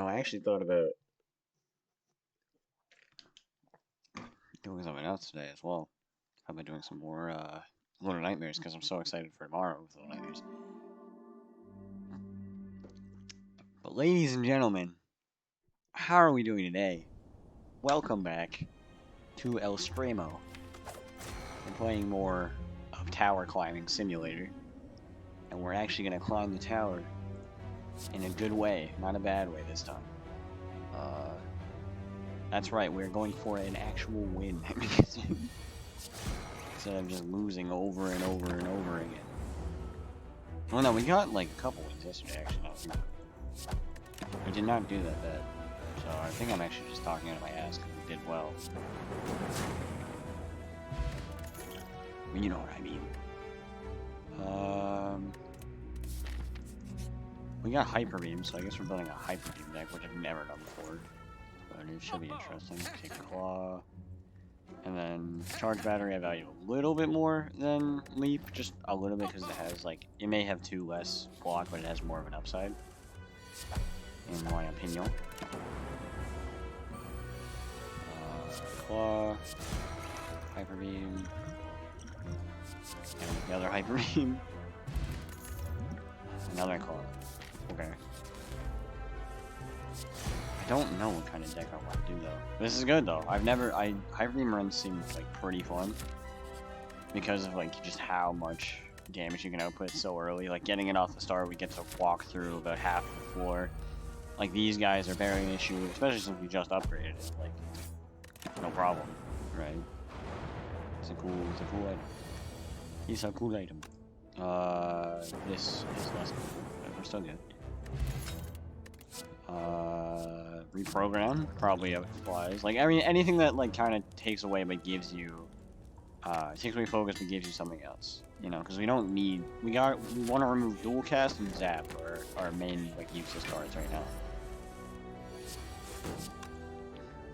I actually thought about doing something else today as well. How about doing some more Little Nightmares? Because I'm so excited for tomorrow with Little Nightmares. But ladies and gentlemen, how are we doing today? Welcome back to El Stremo. We're playing more of Tower Climbing Simulator. And we're actually going to climb the tower in a good way, not a bad way this time. That's right, we're going for an actual win. Instead of just losing over and over and over again. Well, no, we got like a couple wins yesterday, actually. No, we did not do that bad. So I think I'm actually just talking out of my ass because we did well. You know what I mean. We got Hyper Beam, so I guess we're building a Hyper Beam deck, which I've never done before. But it should be interesting. Take Claw. And then Charge Battery I value a little bit more than Leap, just a little bit because it has, like, it may have 2 less block, but it has more of an upside. In my opinion. Claw. Hyper Beam. And the other Hyper Beam. Another Claw. Okay. I don't know what kind of deck I want to do though. This is good though. Hyper Beam runs seem like pretty fun because of like just how much damage you can output so early. Like getting it off the start, we get to walk through about half the floor. Like these guys are barely an issue, especially since we just upgraded it. Like no problem, right? It's a cool item. It's a cool item. This is less cool, but we're still good. Reprogram probably applies. Like, I mean, anything that like kind of takes away but gives you, takes away focus but gives you something else. You know, because we don't need. We want to remove Dual Cast and Zap, or our main like useless cards right now.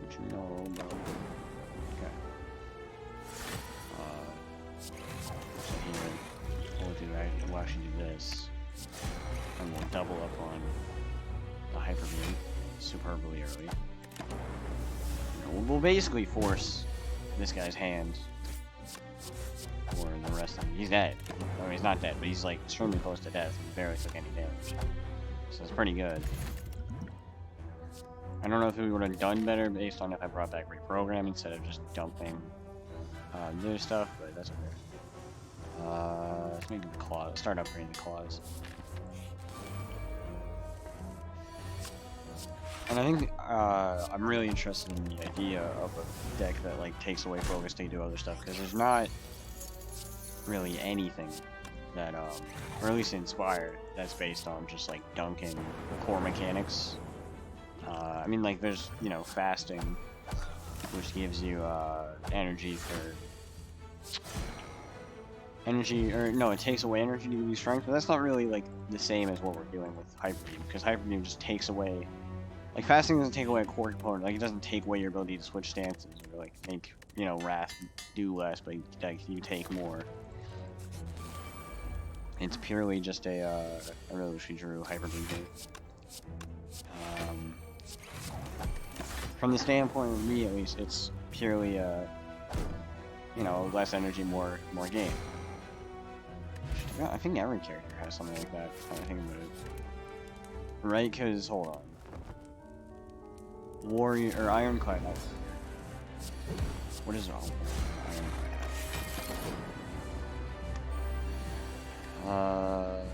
What you know about? Okay. So here, we'll actually do this, and we'll double up on the Hyper Beam superbly early. We'll basically force this guy's hand for the rest of him. He's dead. I mean, he's not dead, but he's like extremely close to death. He barely took any damage. So it's pretty good. I don't know if we would have done better based on if I brought back Reprogram instead of just dumping new stuff, but that's okay. Let's make the claws. Start upgrading the claws. And I think I'm really interested in the idea of a deck that like takes away focus to do other stuff, because there's not really anything that, or at least inspired, that's based on just like dunking core mechanics. I mean, like there's, you know, fasting, which gives you energy for energy, or no, it takes away energy to give you strength, but that's not really like the same as what we're doing with Hyper Beam, because Hyper Beam just takes away. Like, fasting doesn't take away a core component. Like, it doesn't take away your ability to switch stances or, like, make, you know, Wrath do less, but like, you take more. It's purely just a, I really wish we drew Hyper Beam here. From the standpoint of me, at least, it's purely, you know, less energy, more game. I think every character has something like that, I think about it. Right, because, hold on. Warrior or Ironclad. What is it? Ironclad.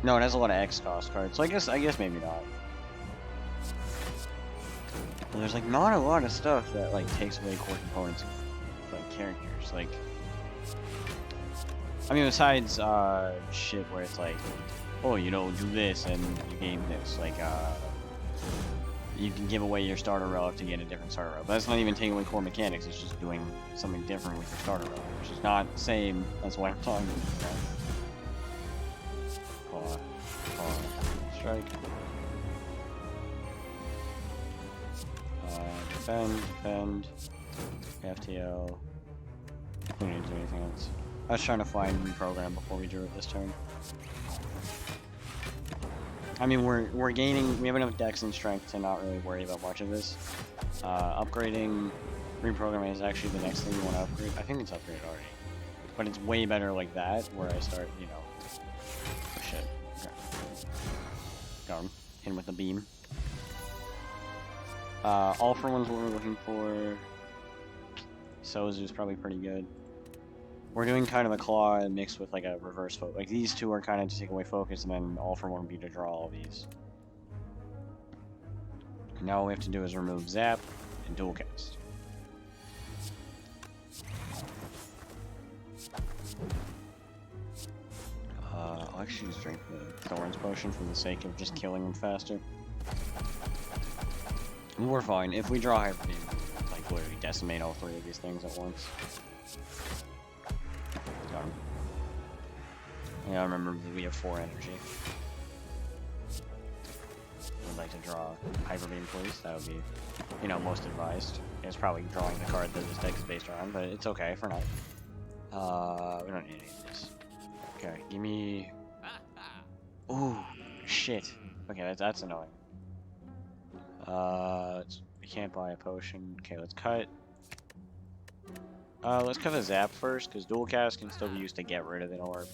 No, it has a lot of X cost cards, so I guess maybe not. But there's like not a lot of stuff that like takes away core components of like characters. Like, I mean, besides shit where it's like, oh, you know, do this and you gain this, like you can give away your starter relic to get a different starter relic. But that's not even taking away core mechanics, it's just doing something different with your starter relic, which is not the same as what I'm talking about. Claw, strike. Defend, FTL. We didn't do anything else. I was trying to find Reprogram before we drew it this turn. I mean, we're gaining. We have enough dex and strength to not really worry about much of this. Upgrading, reprogramming is actually the next thing you want to upgrade. I think it's upgraded already, but it's way better like that, where I start, you know. Oh, shit. Okay. Got him. Hit him with the beam. All for one's what we're looking for. Sozu's probably pretty good. We're doing kind of a claw mixed with like a reverse focus. Like these two are kind of to take away focus, and then all for one would be to draw all these. Now all we have to do is remove zap and dual cast. I'll actually just drink the Thorns potion for the sake of just killing him faster. We're fine. If we draw Hyper Beam, like literally decimate all three of these things at once. Got him. Yeah, I remember we have 4 energy. Would like to draw Hyper Beam, please. That would be, you know, most advised. It's probably drawing the card that this deck is based around, but it's okay for now. We don't need any of this. Okay, give me. Ooh, shit. Okay, that's annoying. We can't buy a potion. Okay, let's cut. Let's cut the zap first, because dual cast can still be used to get rid of an orb.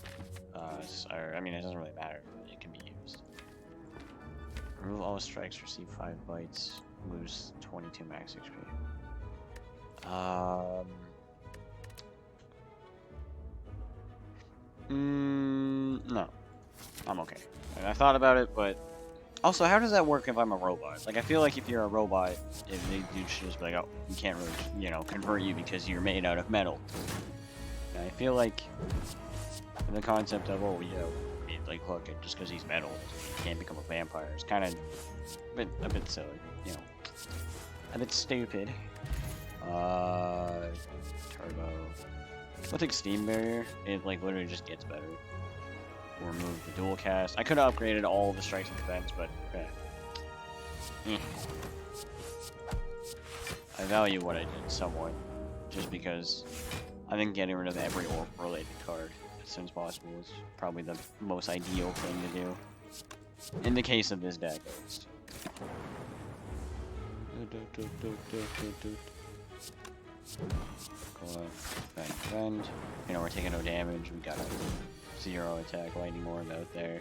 I mean, it doesn't really matter. It can be used. Remove all strikes, receive 5 bites, lose 22 max HP. No. I'm okay. And I thought about it, but also, how does that work if I'm a robot? Like, I feel like if you're a robot, if they should just be like, oh, you can't really, you know, convert you because you're made out of metal. And I feel like the concept of, oh, yeah, like, look, just because he's metal, he can't become a vampire. It's kind of a bit silly, you know, a bit stupid. Turbo. We'll take Steam Barrier. It, like, literally just gets better. We'll remove the dual cast. I could have upgraded all the strikes and defense, but I value what I did somewhat, just because I think getting rid of every orb-related card as soon as possible is probably the most ideal thing to do. In the case of this deck, at least. Bend. You know, we're taking no damage. We got a 0 attack lightning orb out there.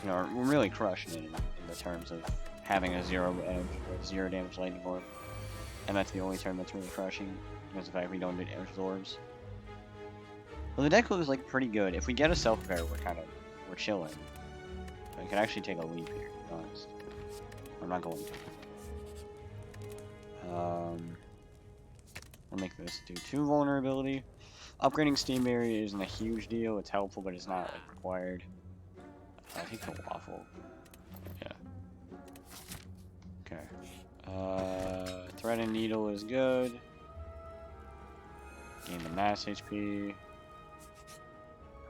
You know, we're really crushing it in the terms of having a 0 damage lightning orb. And that's the only term that's really crushing, because of the fact we don't do damage with orbs. Well, the deck looks like pretty good. If we get a self-repair, we're chilling. I could actually take a leap here, to be honest. I'm not going to. We'll make this do 2 vulnerability. Upgrading Steam Barrier isn't a huge deal. It's helpful, but it's not like required. I think the waffle. Yeah. Okay. Thread and Needle is good. Gain the mass HP.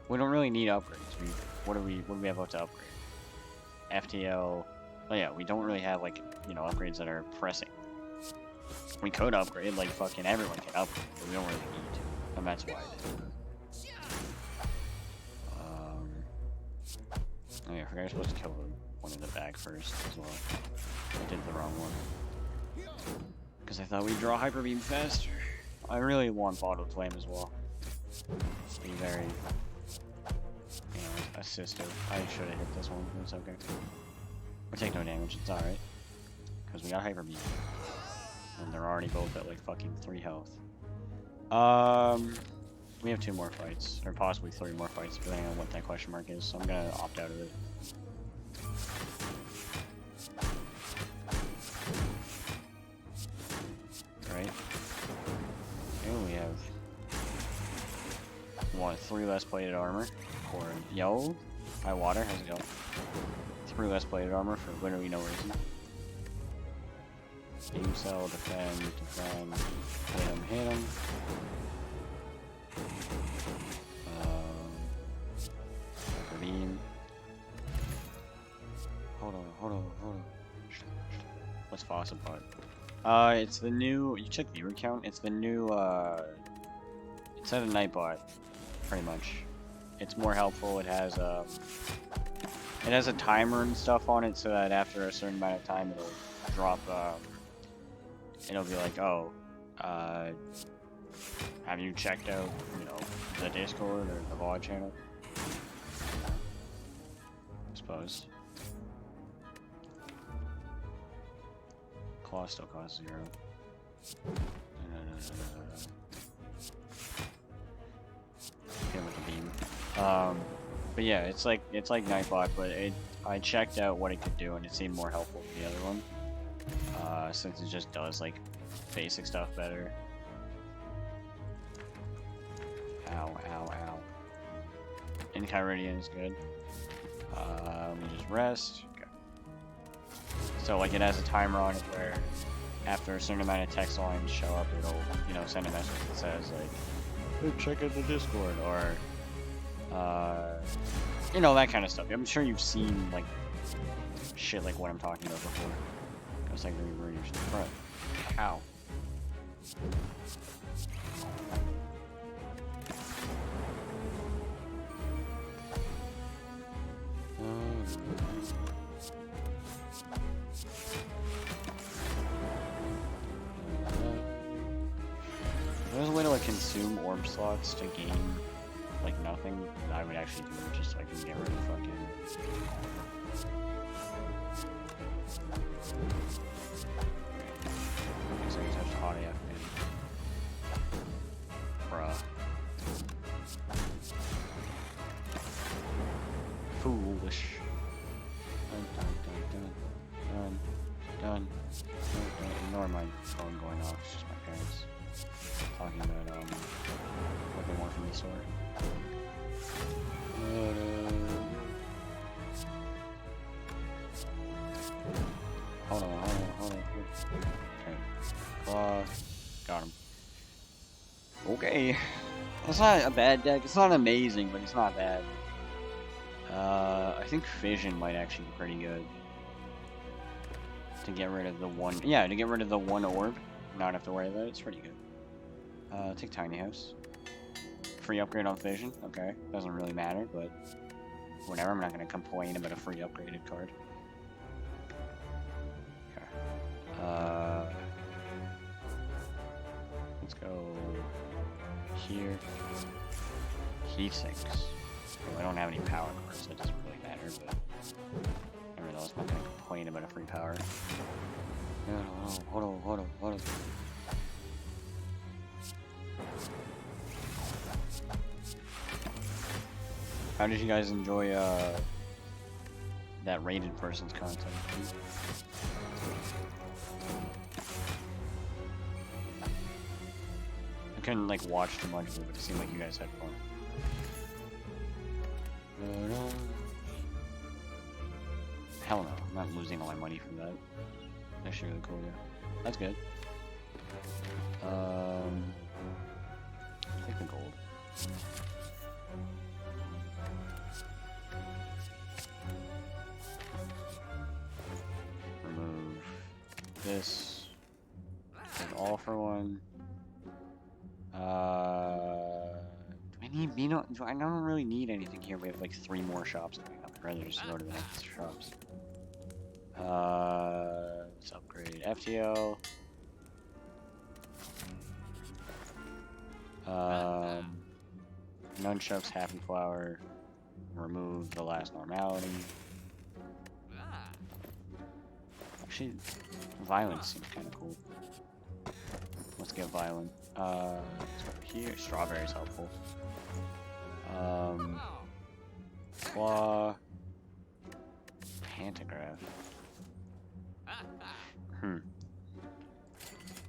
We don't really need upgrades. What do we have left to upgrade? FTL. Oh yeah, we don't really have, like, you know, upgrades that are pressing. We could upgrade, like fucking everyone can upgrade, but we don't really need to. And that's why I did. Oh yeah, I forgot I was supposed to kill the one in the back first as well. I did the wrong one. Because I thought we'd draw Hyper Beam faster. I really want Bottled Flame as well. Be very, you know, assistive. I should have hit this one, but it's okay. We take no damage, it's alright. Because we got Hyper Beam. And they're already both at like fucking 3 health. We have 2 more fights, or possibly 3 more fights, depending on what that question mark is, so I'm gonna opt out of it. Right. Okay, we have 3 less plated armor for Yo. High water, how's it going? 3 less plated armor for literally no reason. Steam cell, defend, hit him. Hyper Beam. Hold on. What's Fossil Pot? It's the new, you check the viewer count, it's the new, it's at a Nightbot, pretty much. It's more helpful, it has It has a timer and stuff on it, so that after a certain amount of time, it'll drop. It'll be like, oh, have you checked out, you know, the Discord or the VOD channel? I suppose. Claw still costs 0. Hit with the beam. But yeah, it's like Nightbot, but I checked out what it could do, and it seemed more helpful than the other one. Since it just does like basic stuff better. Ow, ow, ow. Enchiridion is good. We just rest. Okay. So like it has a timer on it where after a certain amount of text lines show up, it'll, you know, send a message that says like, hey, check out the Discord, or you know, that kind of stuff. I'm sure you've seen like shit like what I'm talking about before. It's like really your front. Ow. There's a way to like consume orb slots to gain like nothing. I would actually do it just so I can get rid of fucking. Looks like he touched hot AF, man. Bruh. Foolish. Done. Ignore my phone going off. It's just my parents talking about what they want from the store. Hold on. Okay. Claw. Got him. Okay. That's not a bad deck. It's not amazing, but it's not bad. I think Fission might actually be pretty good. To get rid of the one... Yeah, to get rid of the one orb. Not have to worry about it. It's pretty good. Take Tiny House. Free upgrade on Fission. Okay. Doesn't really matter, but... Whatever. I'm not going to complain about a free upgraded card. Okay. Let's go... Here. Heat sinks. Well, I don't have any power cards, so it doesn't really matter, but... Nevertheless, I'm not going to complain about a free power. No, hold on. How did you guys enjoy, that rated person's content? I couldn't, like, watch too much of it, but it seemed like you guys had fun. Hell no, I'm not losing all my money from that. Actually really cool, yeah. That's good. Take the gold. Remove this. Take all for one. Do I need Beano? I don't really need anything here. We have like 3 more shops coming up. I'd rather just go to the next shops. Let's upgrade FTL. Nunchucks, Happy Flower. Remove the last normality. Actually, Violence seems kind of cool. Let's get Violent. Let's go here. Strawberry is helpful. Claw. Pantograph.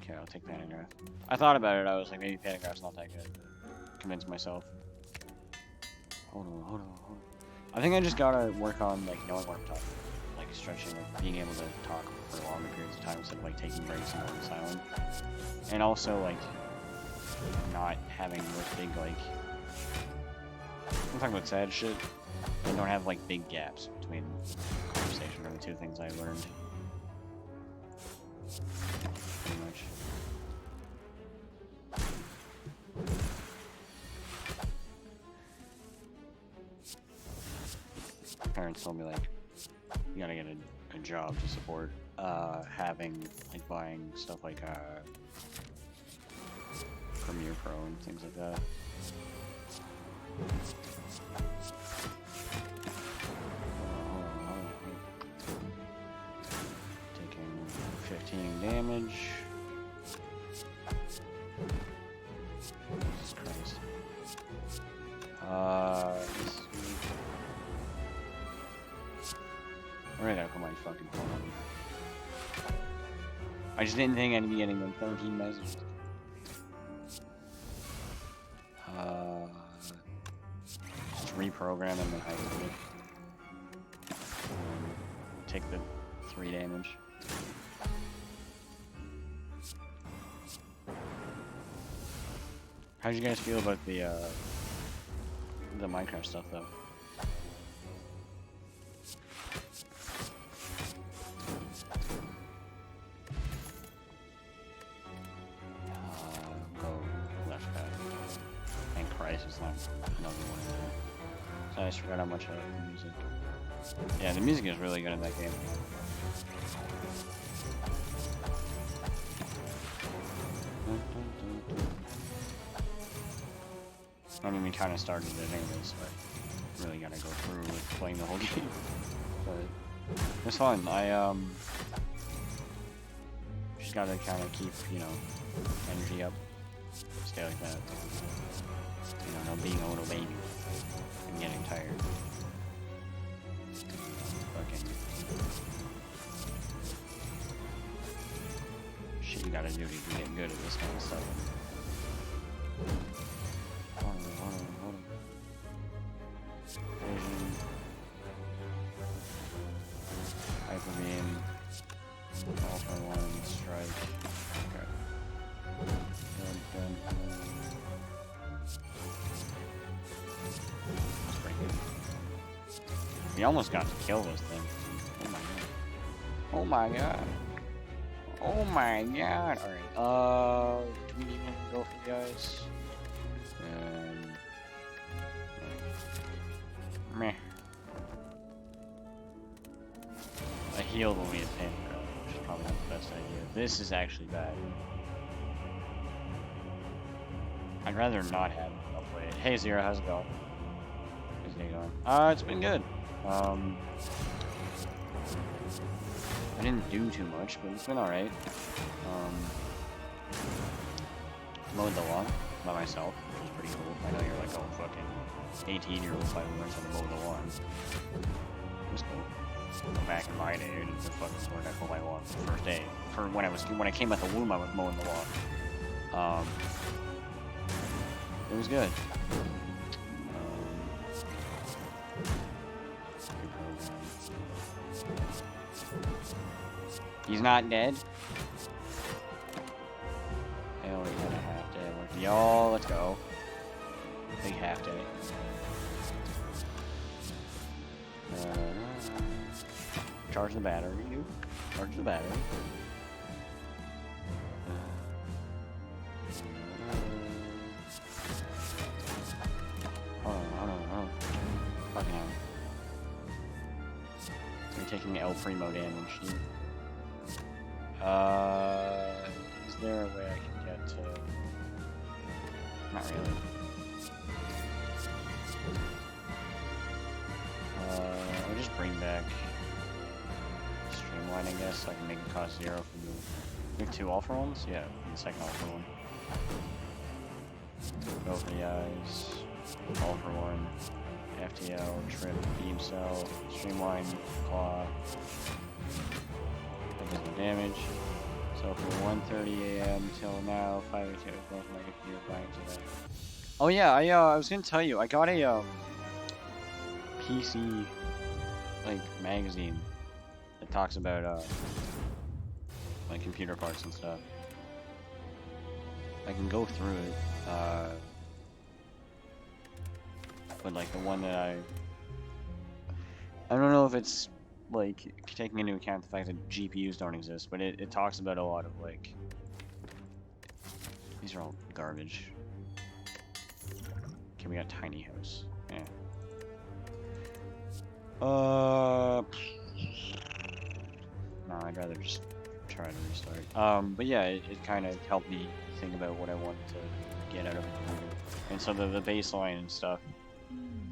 Okay, I'll take Pantograph. I thought about it, I was like, maybe Pantograph's not that good. Convinced myself. Hold on. I think I just gotta work on, like, knowing what I'm talking about. Like, stretching, like, being able to talk for longer periods of time instead of, like, taking breaks and going silent. And also, like, not having this big, like... I'm talking about sad shit. I don't have, like, big gaps between conversation are the 2 things I learned. Pretty much. Alright. parents told me like you gotta get a job to support having like buying stuff like Premiere Pro and things like that. Taking 15 damage. Jesus Christ. Where did I put my fucking phone? I just didn't think I'd be getting like 13 messages. Just reprogram and then I take the 3 damage. How'd you guys feel about the Minecraft stuff though? Go left back. And Christ is not another one. So I just forgot how much I like the music. Yeah, the music is really good in that game. I mean, we kind of started it anyways, but really gotta go through with playing the whole game. But it's fun. I just gotta kind of keep, you know, energy up, stay like that. You know, no being a little baby and getting tired. Fucking shit you gotta do to get good at this kind of stuff. Hold on. Vision. Hyper beam. All for one strike. Okay. Dun. That's pretty good. We almost got to kill this thing. Oh my god. Oh my god. Alright. Do we even go for the guys? Meh. I healed when we had pain, which is probably not the best idea. This is actually bad. I'd rather not have it. I'll play it. Hey Zero, how's it going? How's it going? It's been good. I didn't do too much, but it's been alright. Mowed the lawn by myself, which is pretty cool. I know you're like, oh, fucking 18-year-old by learns how to mow the lawn. It was cool. Back in my day, I didn't fucking learn how to mow my lawn for the first day. For when I came out the womb, I was mowing the lawn. It was good. He's not dead. Hell, we got a half day. Y'all, let's go. Big half day. Charge the battery. Charge the battery. Hold on. Fucking hell. You're taking El Primo damage, dude. Is there a way I can get to... Not really. I'll just bring back Streamline, I guess, so I can make it cost 0 for the... We have 2 all-for-ones? Yeah, the second all-for-one. Go for the eyes. All-for-one. FTL, Trip, Beam Cell, Streamline, Claw. That does no damage. So from 1:30 a.m. till now, 5:02, both my computer buying today. Oh yeah, I was gonna tell you, I got a PC like magazine that talks about like computer parts and stuff. I can go through it, but like the one that I don't know if it's like taking into account the fact that GPUs don't exist, but it talks about a lot of like, these are all garbage. Okay, we got tiny house. Yeah. No, I'd rather just try to restart. But yeah, it kind of helped me think about what I wanted to get out of it. And so the baseline and stuff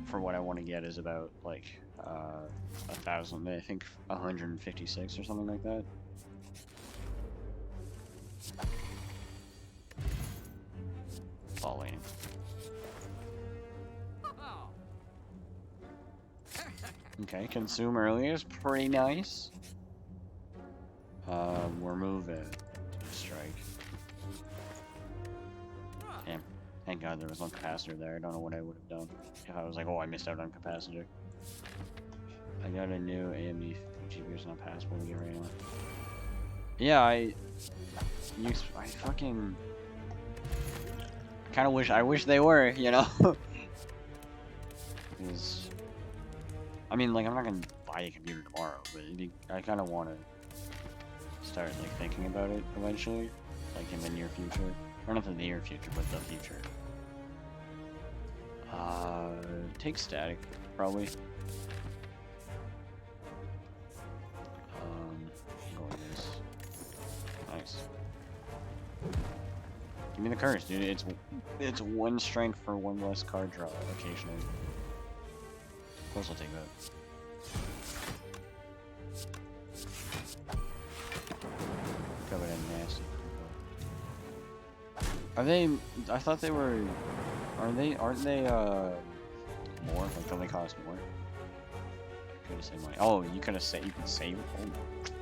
for what I want to get is about like 1,000, I think 156 or something like that. Ball laning. Okay, consume early is pretty nice. We're moving. Strike. Damn. Thank God there was no capacitor there. I don't know what I would have done if I was like, oh, I missed out on capacitor. I got a new AMD GPU is not passable to get right now. Yeah, I fucking kind of I wish they were, you know? Because, I mean, like, I'm not gonna buy a computer tomorrow, but I kind of want to start, like, thinking about it eventually, like, in the near future. Or not the near future, but the future. Take static, probably. Go with this. Nice. Give me the curse, dude. It's one strength for one less card draw occasionally. Of course I'll take that. Covered in nasty. Are they? I thought they were. Aren't they more? Like, don't they cost more? Could have saved money. Oh, you could have saved. You can save.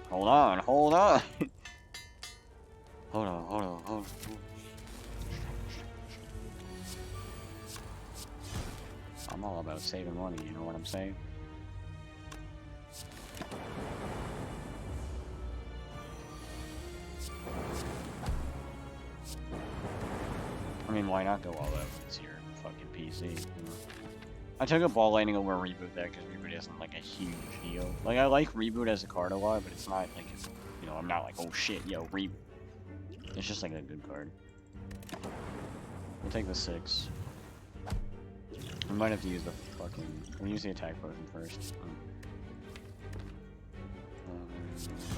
Hold on. Hold on. Hold on. I'm all about saving money. You know what I'm saying? I mean, why not go all out? It's your fucking PC, you know? I took a ball lightning over Reboot there because Reboot isn't like a huge deal. Like, I like Reboot as a card a lot, but it's not like, you know, I'm not like, oh shit, yo, Reboot. It's just like a good card. We'll take the 6. I might have to use the fucking... We'll use the attack potion first.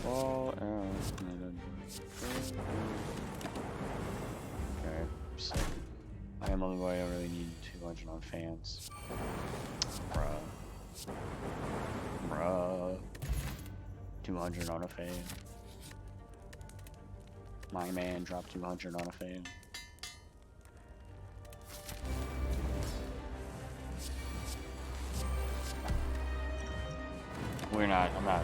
Ball out. Okay, sick. I am only way I really need 200 on fans. Bruh. 200 on a fan. My man dropped 200 on a fan. I'm not.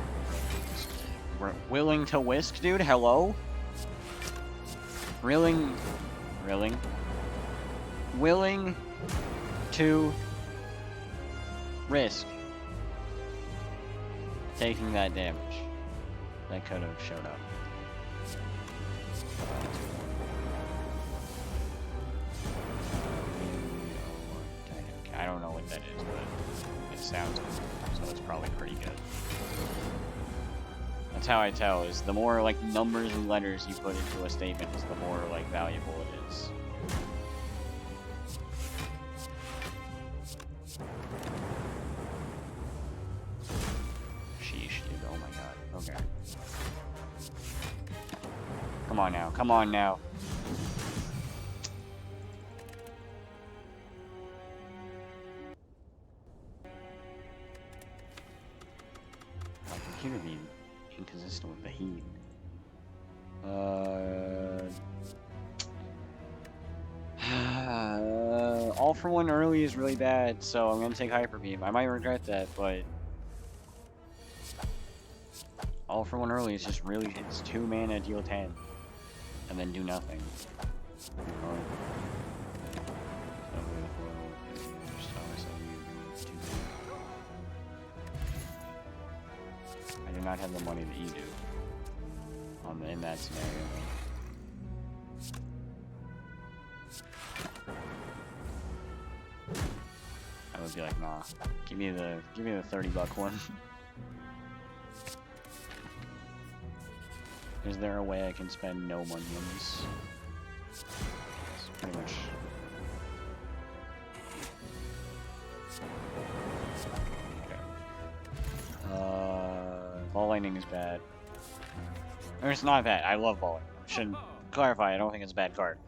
We're willing to whisk, dude? Hello? Willing to risk taking that damage that could have showed up. I don't know what that is, but it sounds good, so it's probably pretty good. That's how I tell, is the more like numbers and letters you put into a statement is the more like valuable it is. Sheesh, dude, oh my god, okay. Come on now, come on now. My computer being inconsistent with the heat. All for one early is really bad, so I'm gonna take Hyper Beam. I might regret that, but all for one early is just really, it's 2 mana, deal 10, and then do nothing. I do not have the money that you do in that scenario. I would be like, nah, give me the $30 one. Is there a way I can spend no money on this? It's pretty much. Okay. Ball lightning is bad. Or it's not bad. I love ball lightning. Should clarify, I don't think it's a bad card.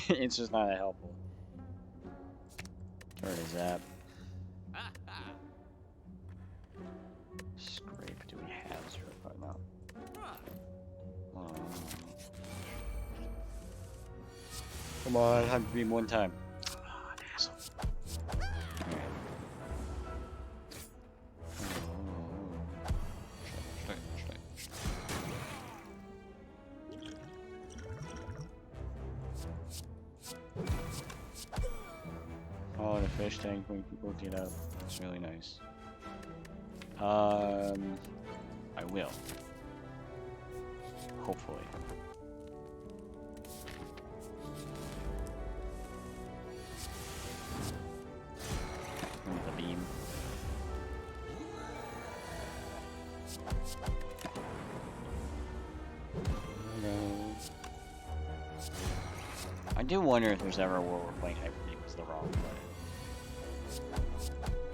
It's just not that helpful. Turret is zap. Scrape. Do we have scrape? Oh, no. Come on, Hyper Beam one time. Oh, an asshole. Alright. Oh, the fish tank when people get up. It's really nice. I will. Hopefully. The beam. I do wonder if there's ever a world where playing Hyper Beam is the wrong play.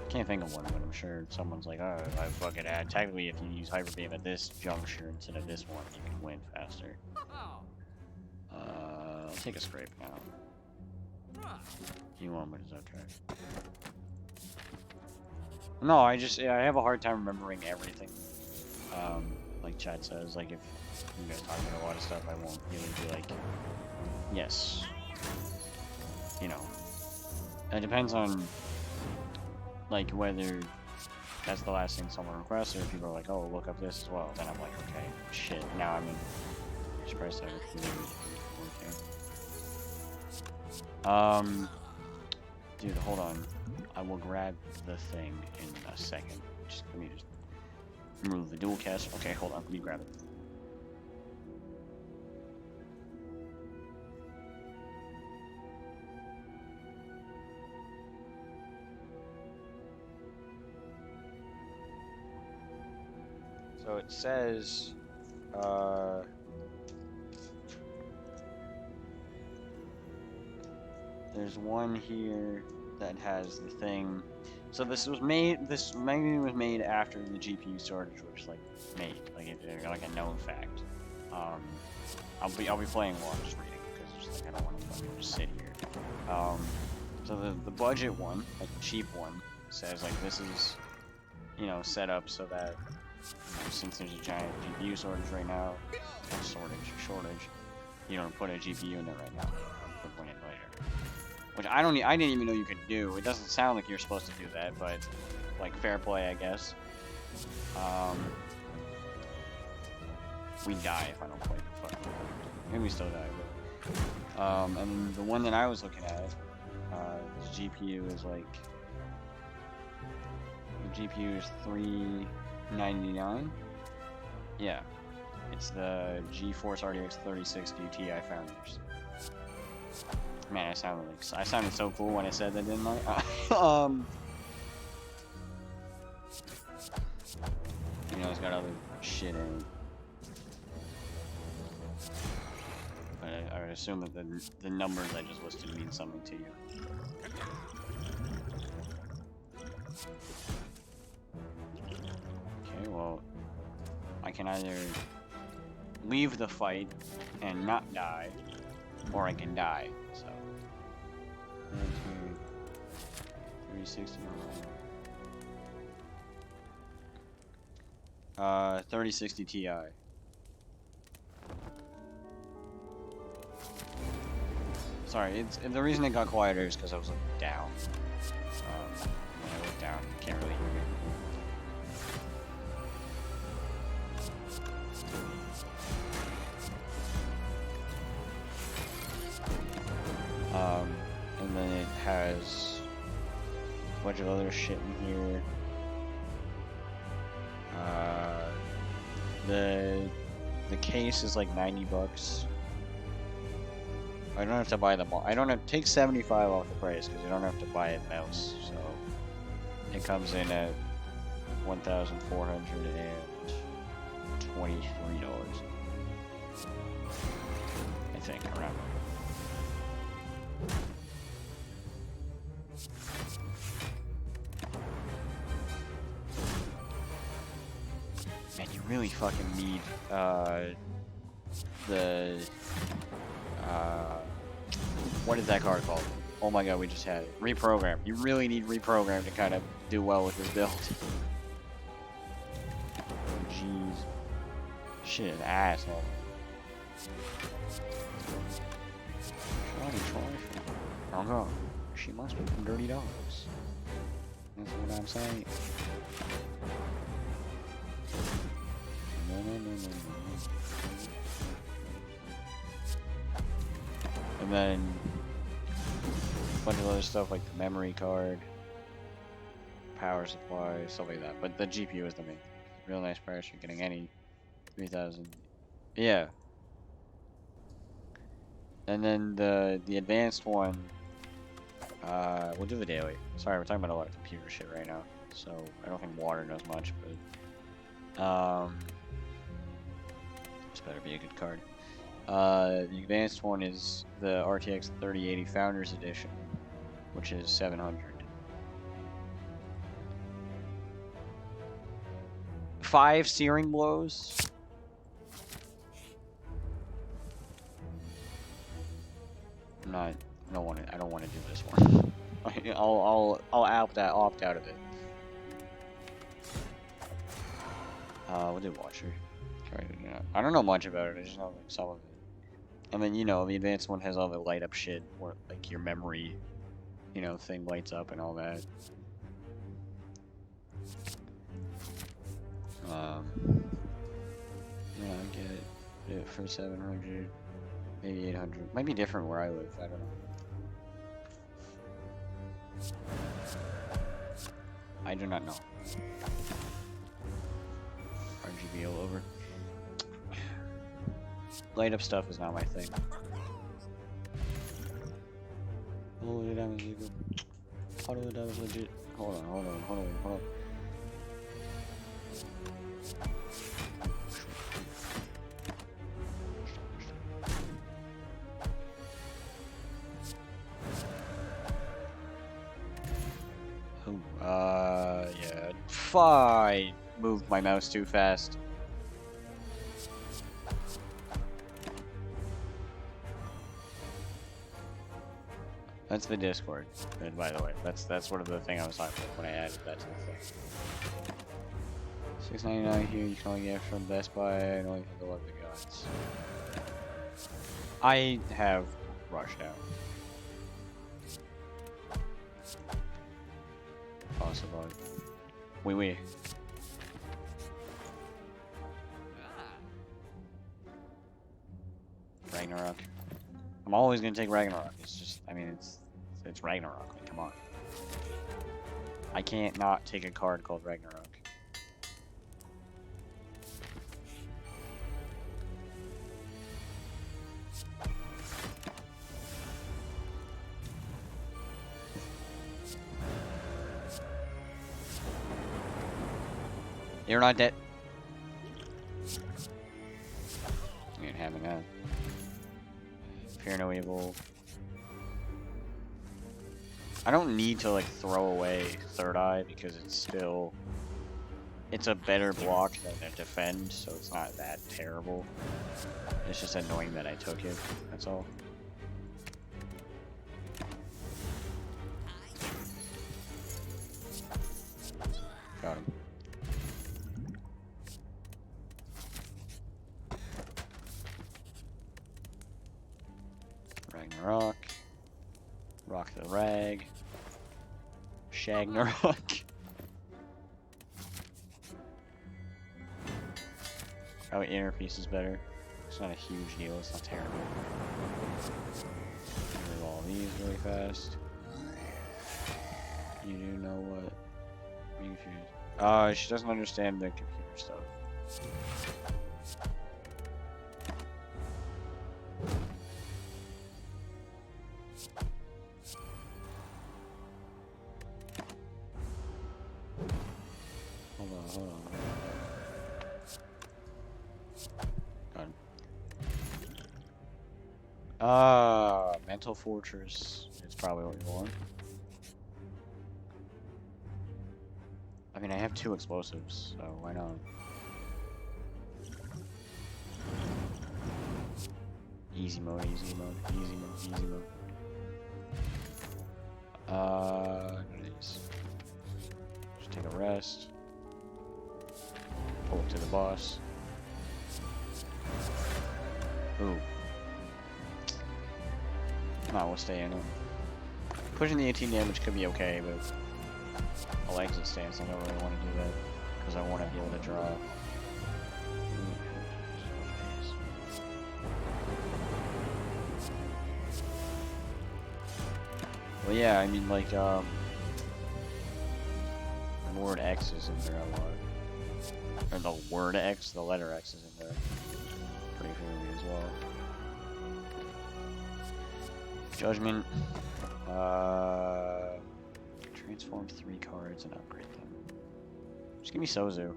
Can't think of one, but I'm sure someone's like, oh, I fucking add. Technically, if you use Hyper Beam at this juncture instead of this one, you can win faster. I'll take a scrape now. You won't, but it's okay. No, I have a hard time remembering everything. Like Chad says, like if you guys talk about a lot of stuff, I won't really be like, yes. You know, it depends on like whether that's the last thing someone requests, or if people are like, oh, look up this as well. Then I'm like, okay, shit. Now I'm in. Surprised I okay. Dude, hold on. I will grab the thing in a second. Let me just remove the dual cast. Okay, hold on. Let me grab it. So it says, there's one here that has the thing. So this maybe was made after the GPU shortage was like made, like a known fact. I'll be playing while I'm just reading because I don't want to just sit here. So the budget one, like the cheap one, says like this is, you know, set up so that, you know, since there's a giant GPU shortage right now, shortage, you don't put a GPU in it right now. Put one in later. Which I didn't even know you could do. It doesn't sound like you're supposed to do that, but like fair play, I guess. We die if I don't play. Fuck. Maybe we still die. But, and the one that I was looking at, the GPU is like, the GPU is $399. Yeah, it's the GeForce RTX 3060 Ti Founders. Man, I sounded so cool when I said that, didn't I? You know, it's got other shit in it. But I would assume that the numbers I just listed mean something to you. Okay, well, I can either leave the fight and not die, or I can die, so. 360. 3060 Ti. Sorry, the reason it got quieter is because I was looking down. When I look down, you can't really hear me. And then it has a bunch of other shit in here. The case is like $90. I don't have to buy the I don't have take 75 off the price because I don't have to buy a mouse. So it comes in at $1,423. I think around. Man, you really fucking need the what is that card called? Oh my god, we just had it. Reprogram. You really need reprogram to kind of do well with this build. Jeez. Shit, an asshole. Oh god, she must be from Dirty Dogs. That's what I'm saying. No. And then a bunch of other stuff like the memory card, power supply, stuff like that. But the GPU is the main. Real nice price. You're getting any 3,000. Yeah. And then the advanced one. We'll do the daily. Sorry, we're talking about a lot of computer shit right now, so I don't think water knows much, but this better be a good card. The advanced one is the RTX 3080 Founders Edition, which is 700. 5 searing blows. I don't want to do this one. I'll opt out of it. We'll do Watcher. I don't know much about it. I just know like some of it. And then the advanced one has all the light up shit, where like your memory, thing lights up and all that. Yeah, I get it for 700, maybe 800. Might be different where I live. I don't know. I do not know. RGB all over. Light up stuff is not my thing. Oh, the damage legal. How do the damage legit? Hold on. Yeah. I moved my mouse too fast. That's the Discord, and by the way, that's sort of the thing I was talking about when I added that to the thing. $6.99 here, you can only get from Best Buy, and only for the love of the gods. I have rushed out. Possible. Oui. Ragnarok. I'm always gonna take Ragnarok. It's just, I mean, it's Ragnarok. Like, come on. I can't not take a card called Ragnarok. You're not dead. You ain't having that. Fear no evil. I don't need to like throw away Third Eye because it's a better block than a defend, so it's not that terrible. It's just annoying that I took it, that's all. Got him. Ragnarok. Rock the Rag. Shagnarok. Probably inner piece is better. It's not a huge deal, it's not terrible. Remove all these really fast. You do know what? She doesn't understand the computer stuff. Hold on. Mental Fortress is probably what we want. I mean, I have 2 explosives, so why not? Easy mode, easy mode, easy mode, easy mode. Nice. Just take a rest. Pull up to the boss. Ooh. Nah, we'll stay in it. Pushing the 18 damage could be okay, but I'll exit stance. I don't really want to do that because I want to be able to draw. Well, yeah, I mean, like, the word X is in there a lot. Or the word X, the letter X is in there pretty clearly as well. Judgment. Transform 3 cards and upgrade them. Just give me Sozu.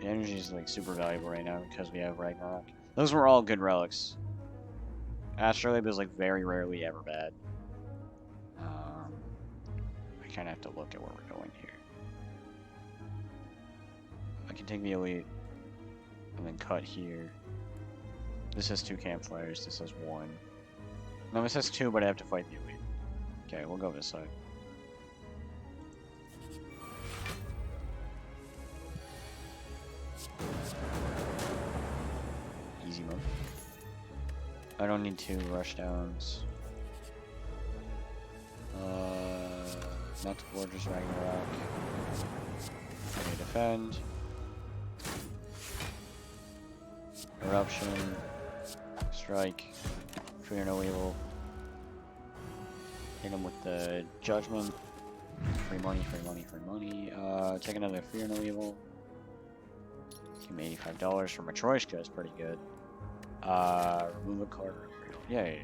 The energy is like super valuable right now because we have Ragnarok. Those were all good relics. Astrolabe is like very rarely ever bad. I kind of have to look at where we're going here. I can take the elite and then cut here. This has 2 campfires. This has 1. No, this has 2, but I have to fight the elite. Okay, we'll go this side. Easy mode. I don't need 2 rush downs. Not the Fortress Ragnarok. Okay, defend. Eruption. Strike. Fear no evil. Hit him with the Judgment. Free money, free money, free money. Take another Fear no evil. Give me $85 for Matryoshka, that's pretty good. Remove a card. Yeah.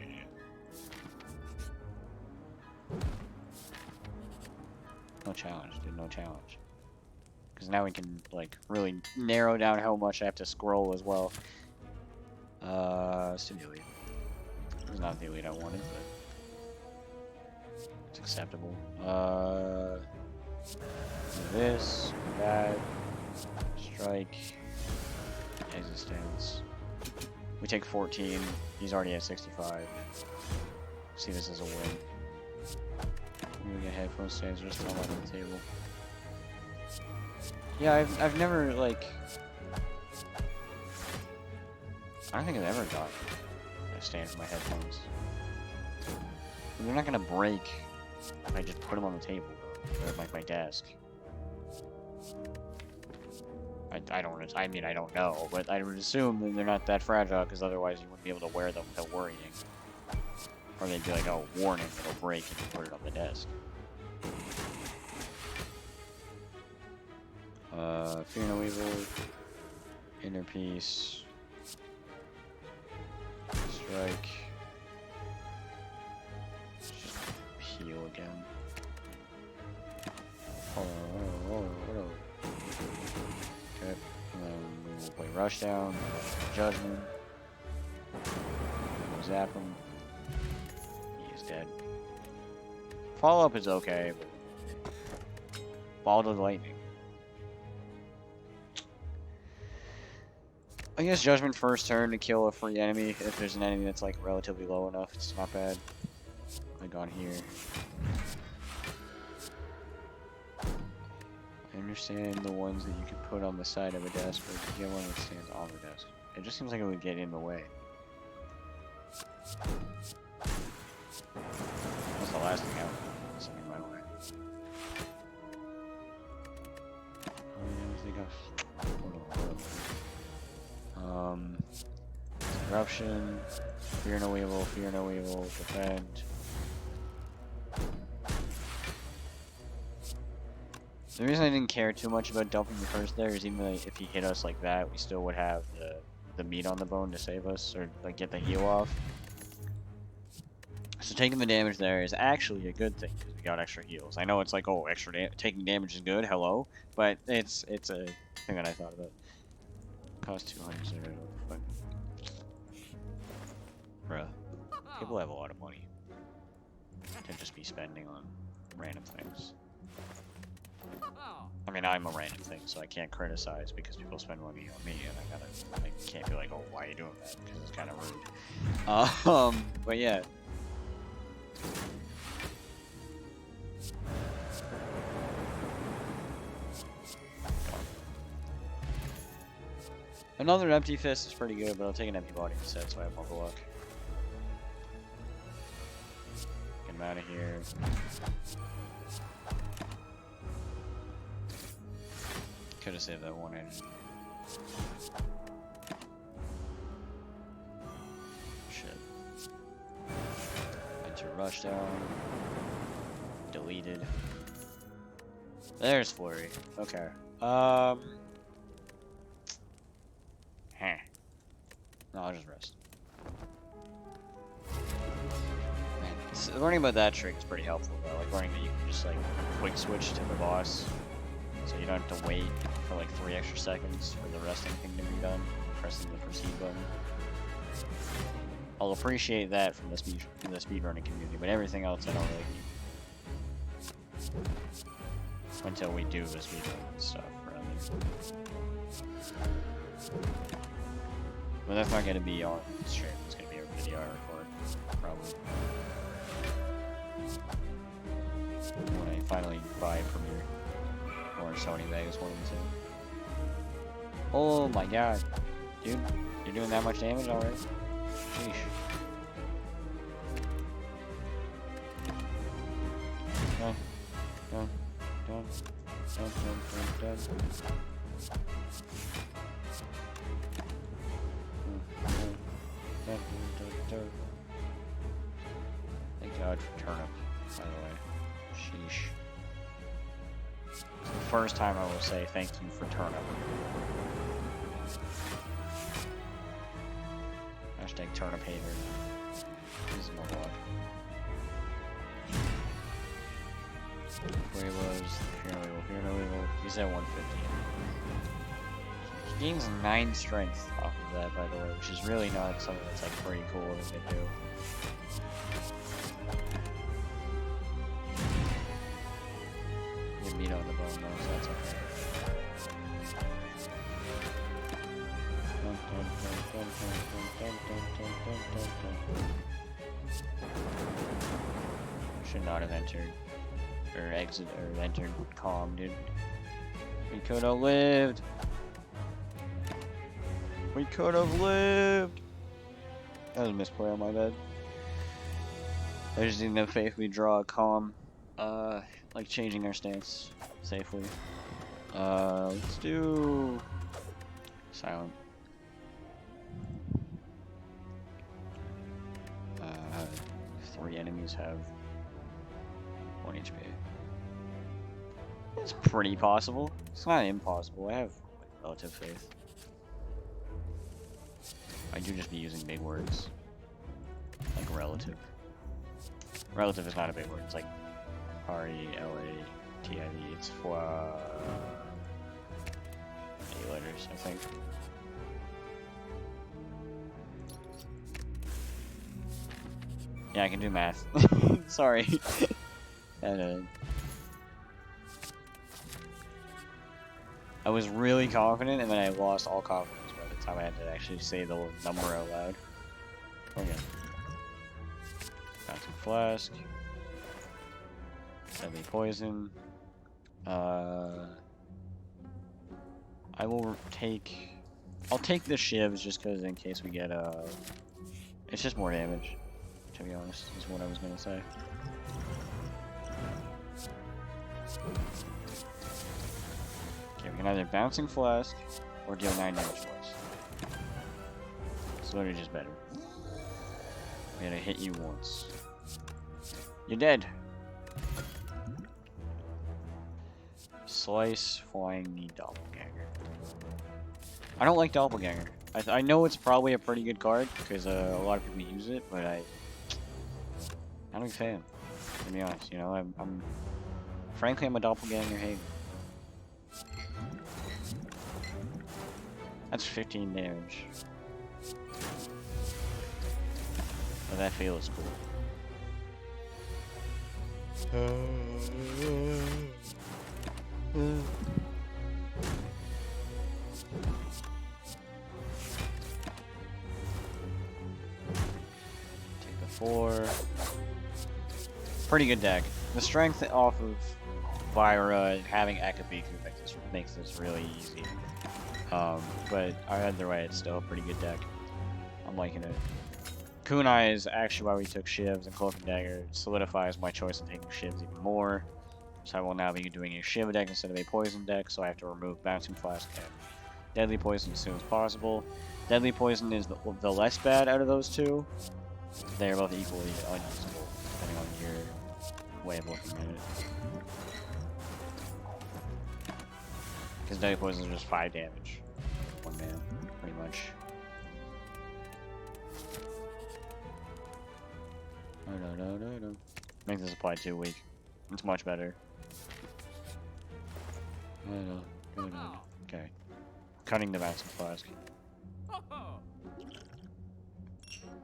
No challenge, dude, no challenge. Because now we can, like, really narrow down how much I have to scroll as well. Stimulate. It's not the elite I wanted, but it's acceptable. This, that, strike, existence. We take 14. He's already at 65. See this as a win. We get headphone stands just all out on the table. Yeah, I've never like. I don't think I've ever got a stand for my headphones. They're not gonna break if I just put them on the table or like my desk. I don't. I mean, I don't know, but I would assume that they're not that fragile because otherwise you wouldn't be able to wear them without worrying. Or they'd be like, oh, warning, it'll break if you put it on the desk. Fear no evil. Inner peace. Strike. Let's just heal again. Hold on. Okay. And then we will play Rushdown. Judgment. We'll zap him. Dead. Follow-up is okay, but Ball to Lightning. I guess Judgment first turn to kill a free enemy. If there's an enemy that's like relatively low enough, it's not bad. Like on here. I understand the ones that you can put on the side of a desk, but if you get one that stands on the desk. It just seems like it would get in the way. That's the last thing out. Something in my way. Corruption. Fear no evil. Fear no evil. Defend. The reason I didn't care too much about dumping the first there is even though if he hit us like that, we still would have the meat on the bone to save us or like get the heal off. So taking the damage there is actually a good thing because we got extra heals. I know it's like, oh, taking damage is good, hello, but it's a thing that I thought about. Cost 200, but bruh, people have a lot of money to just be spending on random things. I mean, I'm a random thing, so I can't criticize because people spend money on me, and I can't be like, oh, why are you doing that? Because it's kind of rude. But yeah. Another empty fist is pretty good, but I'll take an empty body instead, so I have more luck. Get him out of here. Could have saved that one energy. Shit. Enter rushdown. Deleted. There's Flurry. Okay. No, I'll just rest. Man, learning about that trick is pretty helpful though. Like learning that you can just like quick switch to the boss, so you don't have to wait for like 3 extra seconds for the resting thing to be done. Pressing the proceed button. I'll appreciate that from the speedrunning community, but everything else I don't really need. Until we do the speedrun stuff, rather. But that's not gonna be on stream, it's gonna be a video I record, probably. When I finally buy Premiere. Or Sony Vegas 1 and 2. Oh my god. Dude, you're doing that much damage already? Sheesh. Done. Done. Done. Done. Done. Done. Thank God for turnip, by the way. Sheesh. It's the first time I will say thank you for turnip. Hashtag turnip hater. This is more luck. Where he was, fear no evil. He's at 150. He gains 9 strength off of that, by the way, which is really not something that's like pretty cool that they do. Get meat on the bone though, so that's okay. Should not have entered. Or exit, or entered calm, dude. We could have lived. We could have lived. That was a misplay on my bed. I just didn't have faith we draw a calm. Like changing our stance safely. Let's do silent. 3 enemies have 1 HP. It's pretty possible. It's not impossible. I have relative faith. I do just be using big words. Like relative. Relative is not a big word. It's like R-E-L-A-T-I-V. It's 8 letters, I think. Yeah, I can do math. Sorry. And, I was really confident, and then I lost all confidence by the time I had to actually say the number out loud. Okay. Bouncing Flask. Deadly Poison. I will take... I'll take the shivs just because in case we get, it's just more damage, to be honest, is what I was gonna say. Okay, we can either Bouncing Flask or deal 9 damage twice. It's literally just better. We gotta hit you once. You're dead. Slice, Flying Knee, Doppelganger. I don't like Doppelganger. I know it's probably a pretty good card because a lot of people use it, but I'm not a fan. To be honest, you know, frankly, I'm a Doppelganger hater. That's 15 damage. But that feel is cool. Take the 4. Pretty good deck. The strength off of Vyra and having Akabiku makes this really easy. But either way, it's still a pretty good deck. I'm liking it. Kunai is actually why we took Shivs, and Cloak and Dagger solidifies my choice in taking Shivs even more. So I will now be doing a Shiv deck instead of a Poison deck, so I have to remove Bouncing Flask and Deadly Poison as soon as possible. Deadly Poison is the less bad out of those two. They're both equally unusable, depending on your way of looking at it. Because Deadly Poison is just 5 damage. 1 man, pretty much. No. Make this apply 2 weak. It's much better. Okay. Cutting the Bouncing Flask.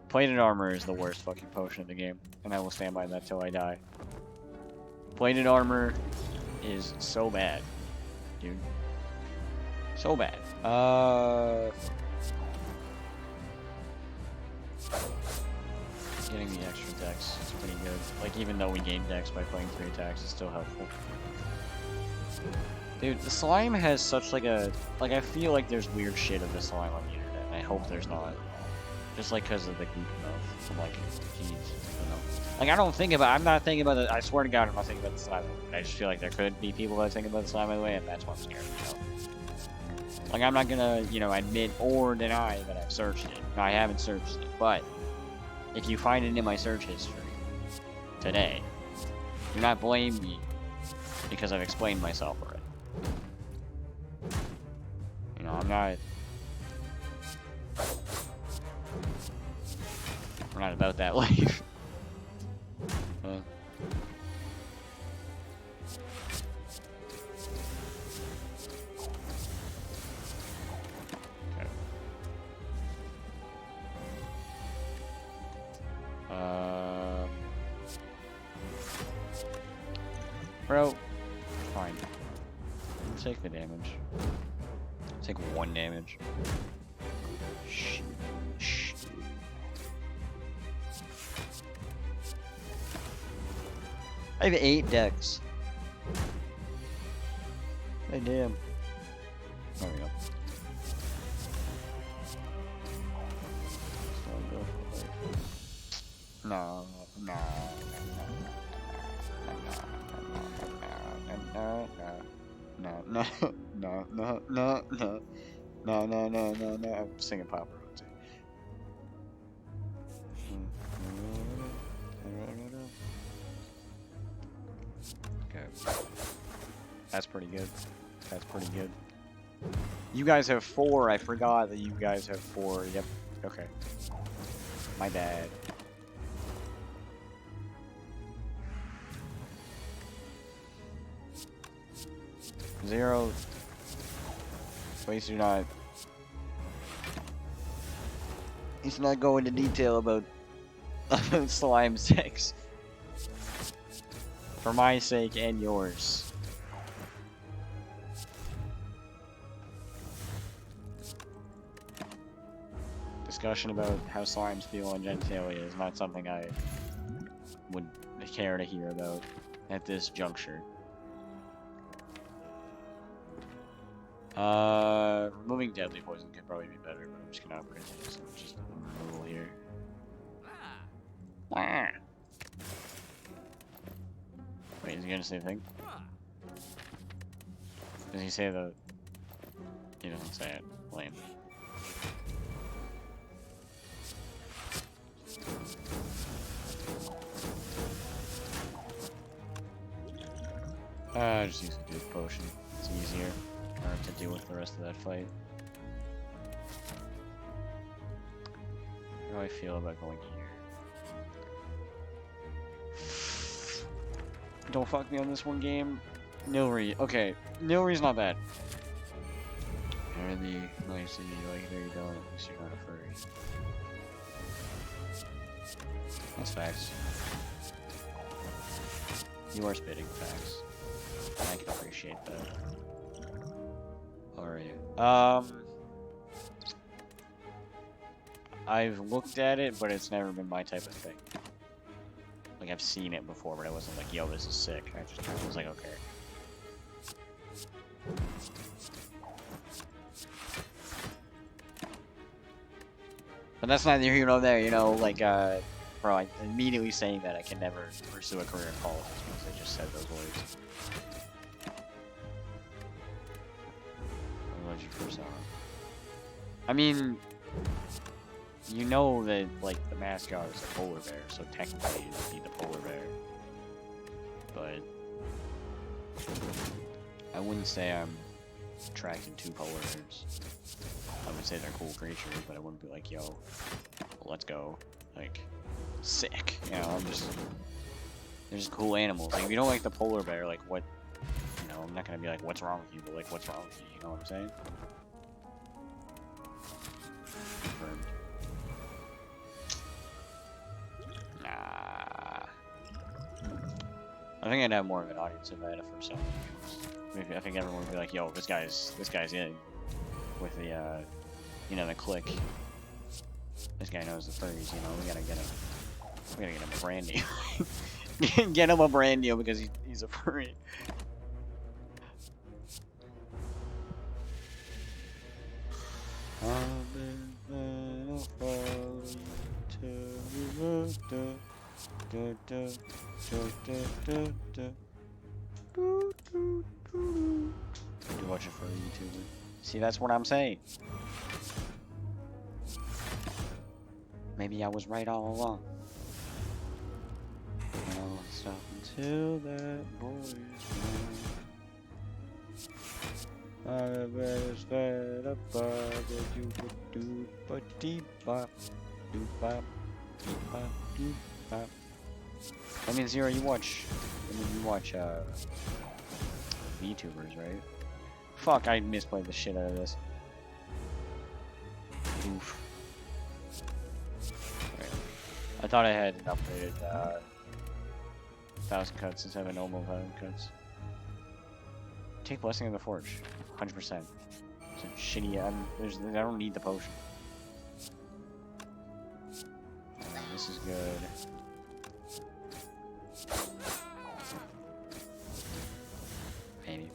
Plated Armor is the worst fucking potion in the game, and I will stand by that till I die. Plated Armor is so bad, dude. So bad. Getting the extra dex is pretty good. Like, even though we gain dex by playing 3 attacks, it's still helpful. Dude, the slime has such like a... Like, I feel like there's weird shit of the slime on the internet, and I hope there's not. Just like because of the goop mouth. I'm like, geez, I don't know. Like, I don't think about... I'm not thinking about it. I swear to God, I'm not thinking about the slime. I just feel like there could be people that think about the slime by the way, and that's what I'm scared about. Like, I'm not gonna, you know, admit or deny that I've searched it. No, I haven't searched it, but if you find it in my search history today, do not blame me because I've explained myself already. You know, I'm not... We're not about that life. Okay. Bro, fine. I'll take the damage. I'll take 1 damage. Shh. Shh. I have 8 decks. Hey, damn. There we go. No. I'm singing Papa Roach. Okay. That's pretty good. That's pretty good. You guys have 4. I forgot that you guys have 4. Yep. Okay. My bad. Zero. Please do not. He's not go into detail about slime sex. For my sake and yours. Discussion about how slimes feel on genitalia is not something I would care to hear about at this juncture. Removing Deadly Poison could probably be better, but I'm just gonna upgrade it, so just removal here. Wait, is he gonna say a thing? Does he say the... He doesn't say it. Lame. Just use a good potion. It's easier. To deal with the rest of that fight. How do I feel about going here? Don't fuck me on this one game. Nilri. Okay, Nilri's not bad. Really nice to be like, there you go, at least you're not a furry. That's facts. You are spitting facts. I can appreciate that. Alright. I've looked at it, but it's never been my type of thing. Like, I've seen it before, but I wasn't like, yo, this is sick. I just was like, okay. But that's neither here nor there, you know, like, bro, I immediately saying that I can never pursue a career in politics because I just said those words. What did you first on? I mean, you know that, like, the mascot is a polar bear, so technically you just need the polar bear. But I wouldn't say I'm attracted to polar bears. I would say they're cool creatures, but I wouldn't be like, yo, let's go. Like, sick. You know, they're just cool animals. Like, if you don't like the polar bear, like, what, you know, I'm not gonna be like, what's wrong with you, but like, what's wrong with you, you know what I'm saying? Confirmed. Nah. I think I'd have more of an audience if I had a first element. I think everyone would be like, yo, this guy's in. With the, you know, the click. This guy knows the furries, you know, we gotta get him a brand deal. Get him a brand deal because he's a furry. You watch it for a YouTuber. See, that's what I'm saying. Maybe I was right all along. I'll stop until that boy's gone. I bet fed up by what you would do, but deep bop, doop bop, deep bop, doop bop. I mean, Zero, you watch VTubers, right? Fuck, I misplayed the shit out of this. Oof. Right. I thought I had an upgraded 1,000 cuts instead of a normal 1,000 cuts. Take Blessing of the Forge, 100%. It's a shitty. I don't need the potion. This is good. Maybe.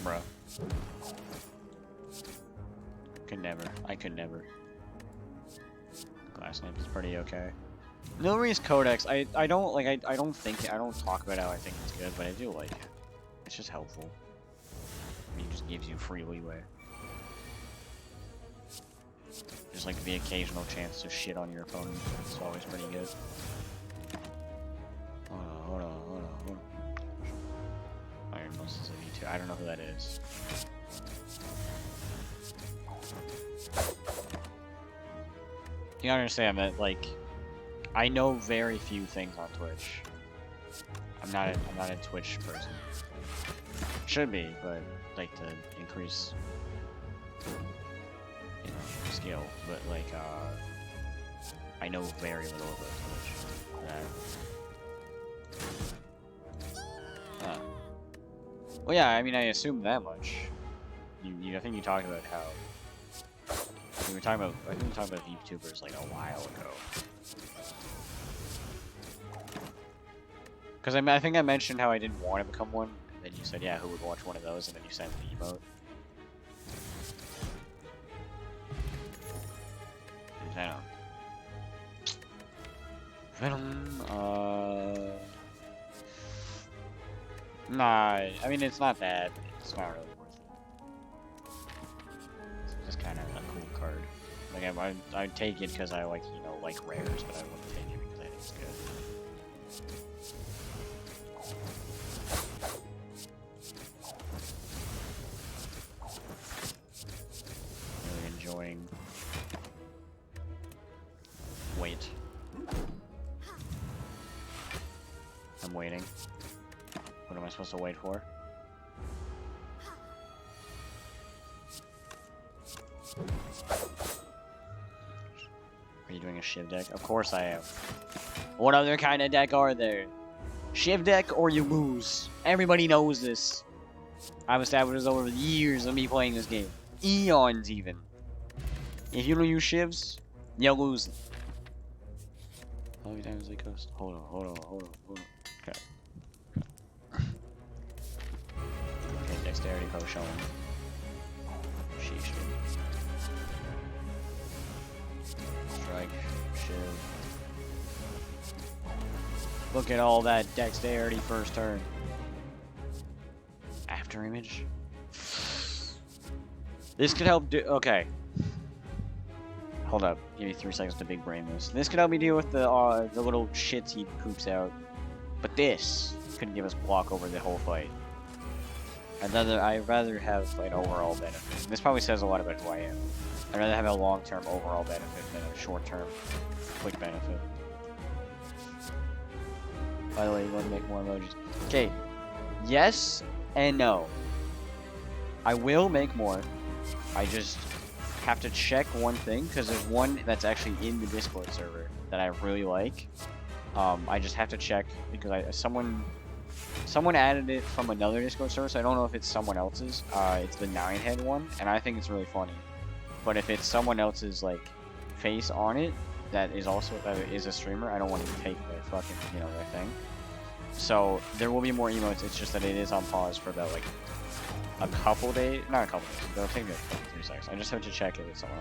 Bro. I could never. Glass Knife is pretty okay. Nilari's Codex, I don't talk about how I think it's good, but I do like it. It's just helpful. I mean, it just gives you free leeway. Just like the occasional chance to shit on your opponent. It's always pretty good. Hold on. Iron Most is a V2. I don't know who that is. You understand that, like, I know very few things on Twitch. I'm not a Twitch person. Should be, but like to increase, you know, skill. But like, I know very little about Twitch. Well, yeah. I mean, I assume that much. I think you talked about how. I think we talked about VTubers like a while ago. Because I think I mentioned how I didn't want to become one, and then you said, yeah, who would watch one of those, and then you sent the emote. Venom, nah, I mean, it's not bad, but it's not really worth it. It's just kind of a cool card. Like, I'd take it because I like, you know, like rares, but I wouldn't take it because I think it's good. Really enjoying. Wait. I'm waiting. What am I supposed to wait for? Are you doing a Shiv deck? Of course I am. What other kind of deck are there? Shiv deck or you lose. Everybody knows this. I've established this over the years of me playing this game. Eons even. If you don't use Shivs, you lose. How many times they cost? Hold on. Okay. Okay, dexterity potion. Sheesh, dude. Strike, Shiv. Look at all that dexterity first turn. After image. This could help do. Okay. Hold up. Give me 3 seconds to big brain this. This could help me deal with the little shits he poops out. But this could give us block over the whole fight. I'd rather have an overall benefit. This probably says a lot about who I am. I'd rather have a long-term overall benefit than a short-term quick benefit. By the way, you want to make more emojis. Okay. Yes and no. I will make more. I just have to check one thing, because there's one that's actually in the Discord server that I really like. I just have to check, because someone added it from another Discord server, so I don't know if it's someone else's. It's the 9-head one, and I think it's really funny. But if it's someone else's, like, face on it, that is a streamer, I don't want to take their fucking, their thing. So, there will be more emotes, it's just that it is on pause for about, like, a couple days, not a couple days, it'll take me like 3 seconds. I just have to check if it's someone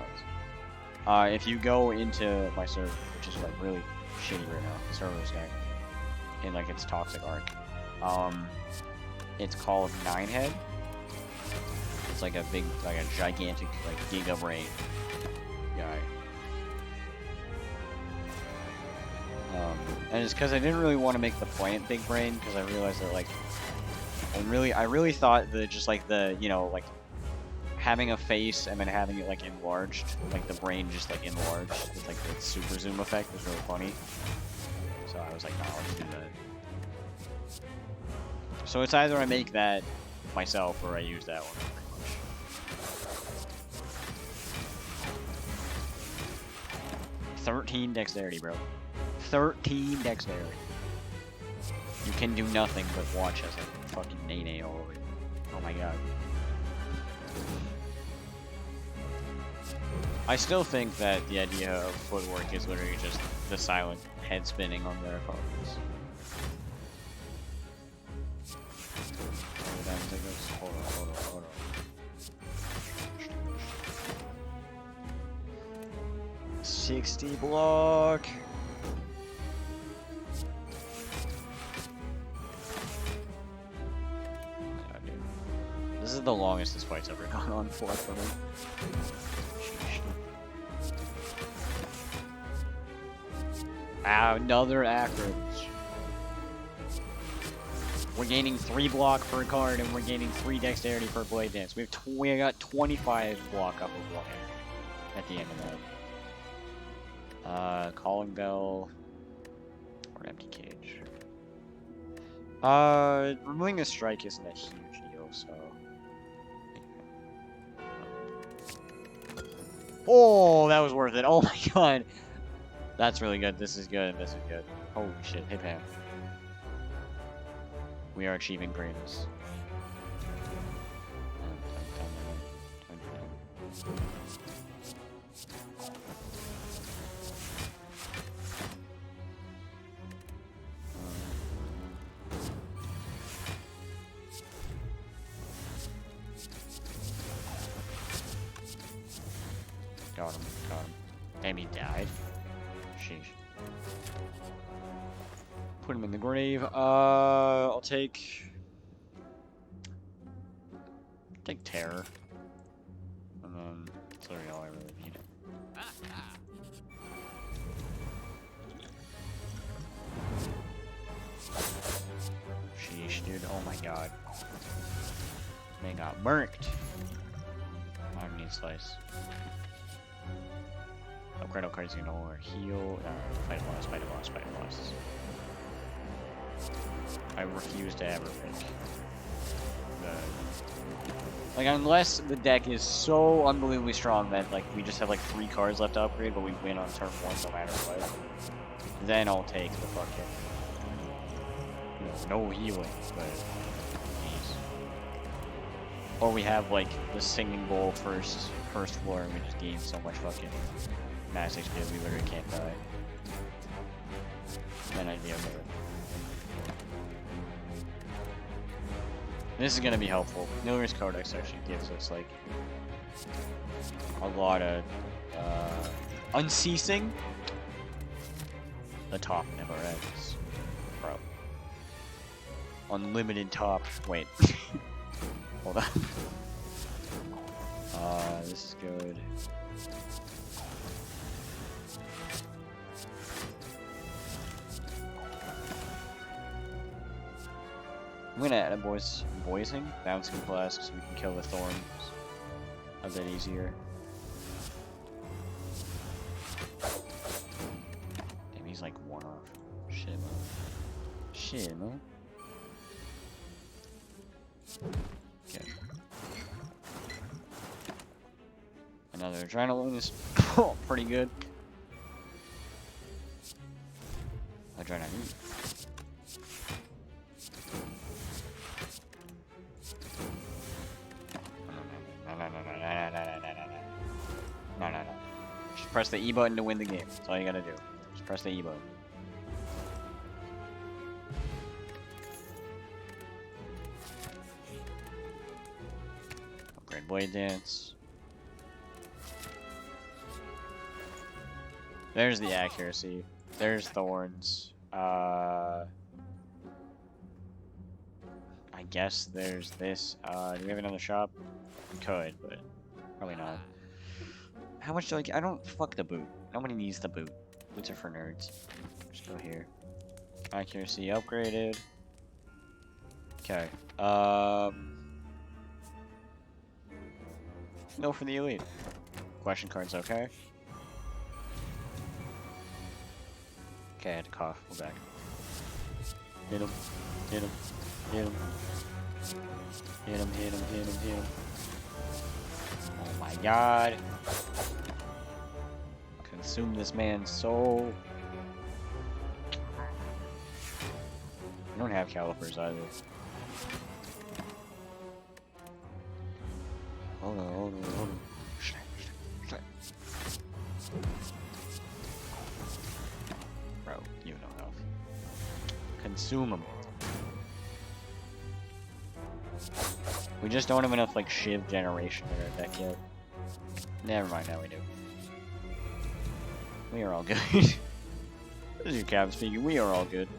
else. If you go into my server, which is, like, really shitty right now, the server's deck, in, like, its toxic arc, it's called 9-head. It's like a gigantic, like, giga brain guy. And it's because I didn't really want to make the plant big brain, because I realized that, like, I really thought that just, like, like, having a face and then having it, like, enlarged, like, the brain just, like, enlarged with, like, the super zoom effect was really funny. So I was like, no, let's do that. So it's either I make that myself or I use that one, pretty much. 13 dexterity, bro. 13 dexterity. You can do nothing but watch as I fucking nay all over it. Oh my god. I still think that the idea of footwork is literally just the silent head spinning on their opponents. Hold on. 60 block. This is the longest this fight's ever gone on for me. Another acrid. We're gaining 3 block per card, and we're gaining 3 dexterity per blade dance. We got 25 block up of block at the end of that. Calling bell or empty cage. Removing the strike isn't a huge deal, so. Oh, that was worth it. Oh my god. That's really good. This is good. This is good. Holy shit. Hit Pam. We are achieving greatness. Got him. Damn, he died. Sheesh. Put him in the grave. I'll take Terror. And then that's literally all I really need. Sheesh, dude. Oh my god. Man got burnt. I don't need slice. Upgrade cards you know or heal. Fight a boss. I refuse to ever pick the. Like, unless the deck is so unbelievably strong that, like, we just have, like, 3 cards left to upgrade, but we win on turn 1 no matter what, then I'll take the fucking No healing, but jeez. Or we have like the singing bowl first floor and we just gain so much fucking max HP that we literally can't die. Then I'd be okay with it. This is gonna be helpful. Nilri's Codex actually gives us like a lot of unceasing. The top never ends, bro. Unlimited top. Wait. Hold on. This is good. I'm gonna add a voicing, bouncing blast, so we can kill the thorns a bit easier. Damn, he's like one off. Shit, man. Shit, man. Okay. Another adrenaline is pretty good. Adrenaline. No. Just press the E button to win the game. That's all you gotta do. Just press the E button. Upgrade Blade Dance. There's the accuracy. There's Thorns. I guess there's this. Do we have another shop? We could, but probably not. How much do I don't fuck the boot. Nobody needs the boot. Boots are for nerds. Just go here. Accuracy upgraded. Okay. No for the elite. Question card's okay. Okay, I had to cough. We're back. Hit him. Hit him. Hit him. Hit him, hit him, hit him, hit him. Oh my god. Consume this man's soul. I don't have calipers either. Hold on. Bro, you have no health. Consume them. We just don't have enough like Shiv generation in our deck yet. Never mind, now we do. We are all good. This is your Cap speaking. We are all good.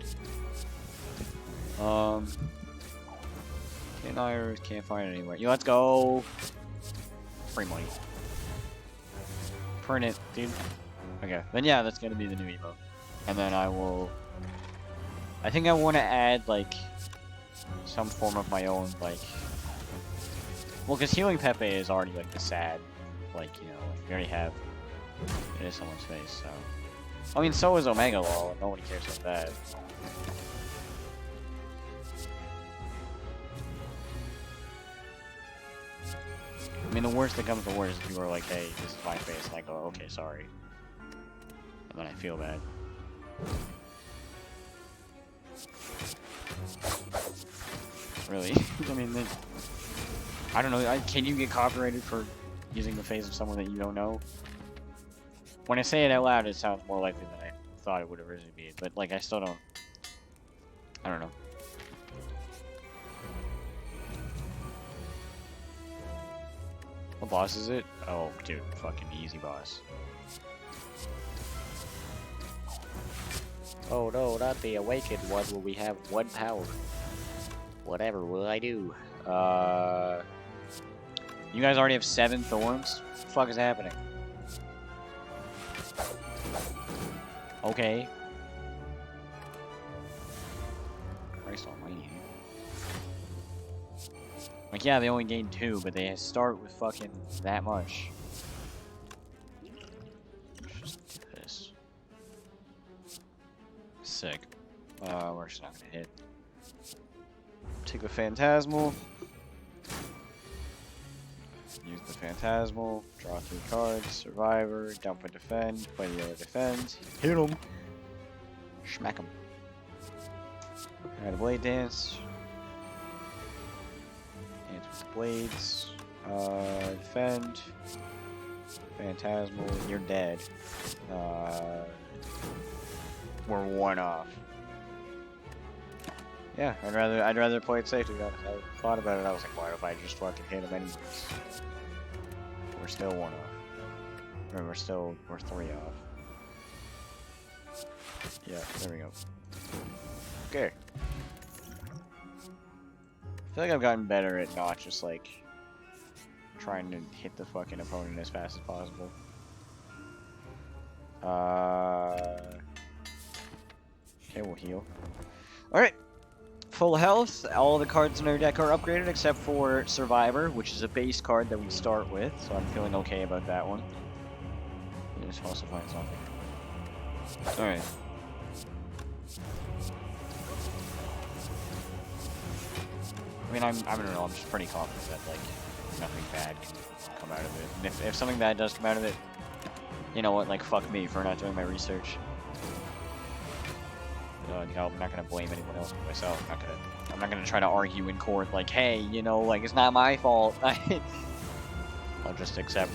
Can't find it anywhere. Yo, let's go. Free money. Print it, dude. Okay, then yeah, that's gonna be the new emote. And then I think I want to add like some form of my own like. Well, because Healing Pepe is already like the sad, like you know, like, we already have. It is someone's face, so. I mean, so is Omega Law. Nobody cares about that. I mean, the worst that comes to worst is people are like, hey, this is my face, and I go, okay, sorry. And then I feel bad. Really? I mean, I don't know, can you get copyrighted for using the face of someone that you don't know? When I say it out loud, it sounds more likely than I thought it would originally be, but like, I still don't. I don't know. What boss is it? Oh, dude, fucking easy boss. Oh no, not the awakened one where we have one power. Whatever will I do? You guys already have 7 thorns? What the fuck is happening? Okay. Christ almighty. Like, yeah, they only gain 2, but they start with fucking that much. Just do this. Sick. We're just not gonna hit. Take the Phantasmal. Use the Phantasmal. Draw 3 cards. Survivor. Dump and defend. Play the other defense. Hit him. Smack him. Alright, Blade Dance. Dance with blades. Defend. Phantasmal, you're dead. We're one off. Yeah, I'd rather play it safe, to be honest. I thought about it, I was like, why if I just fucking hit him anyways? We're still one off. Or we're 3 off. Yeah, there we go. Okay. I feel like I've gotten better at not just like trying to hit the fucking opponent as fast as possible. Okay, we'll heal. Alright. Full health. All the cards in our deck are upgraded except for Survivor, which is a base card that we start with, so I'm feeling okay about that one. Let's also find something. Alright. I mean, I don't know, I'm just pretty confident that, like, nothing bad can come out of it. And if something bad does come out of it, you know what, like, fuck me for not doing my research. You know, I'm not gonna blame anyone else but myself. I'm not gonna try to argue in court, like, hey, you know, like, it's not my fault. I'll just accept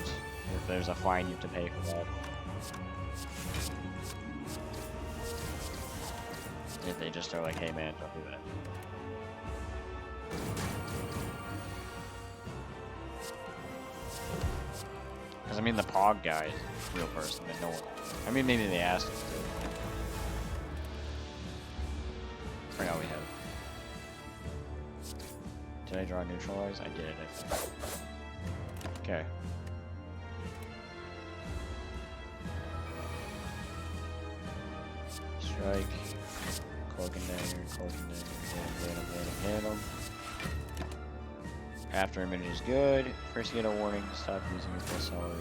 if there's a fine you have to pay for that. If they just are like, hey man, don't do that. Because, I mean, the Pog guy is a real person that no one... I mean, maybe they asked him to. Right now we have... Did I draw Neutralize? I did, I think. Okay. Strike. Cloak and Dagger, hit him. After image is good. First you get a warning to stop using your plus solid.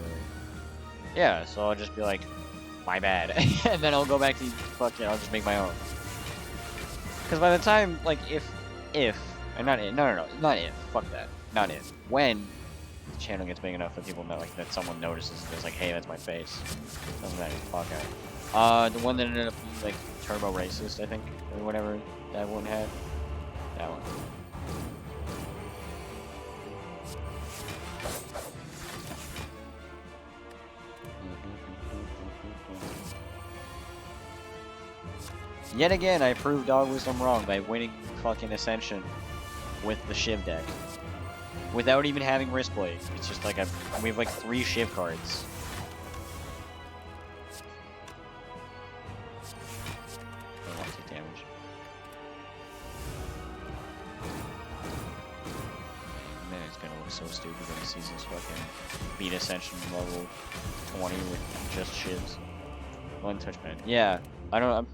Yeah, so I'll just be like, my bad. And then I'll go back to, fuck it, I'll just make my own. Because by the time, like, not if, fuck that. Not if. When the channel gets big enough that people know, like, that someone notices and is like, hey, that's my face. Doesn't matter, fuck it. The one that ended up being, like, Turbo Racist, I think, or whatever that one had. That one. Yet again, I proved Dog Wisdom wrong by winning fucking Ascension with the Shiv deck. Without even having Wristblade. It's just like we have like 3 Shiv cards. I want to take damage. Man, it's gonna look so stupid when he sees this fucking beat Ascension level 20 with just Shivs. One touch man. Yeah.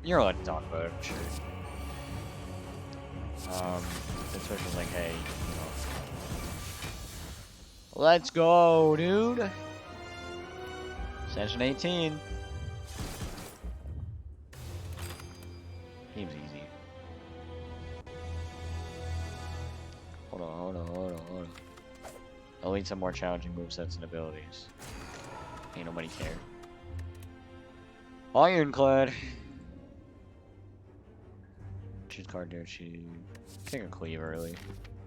You're allowed to talk about it, I'm sure. The Twitch was like, hey, you know. Let's go, dude! Session 18. Seems easy. Hold on. I'll need some more challenging movesets and abilities. Ain't nobody care. Ironclad. Choose card there, take a cleave early.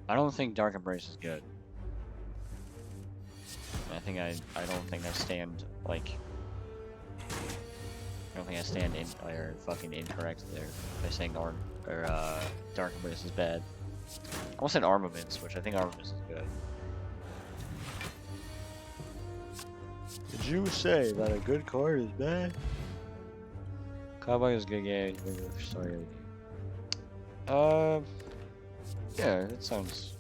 I don't think Dark Embrace is good. I don't think I stand like I don't think I stand in or fucking incorrect there by saying Dark Embrace is bad. I almost said Armaments, which I think Armaments is good. Did you say that a good card is bad? Cowboy is good, yeah. Sorry. Yeah, that sounds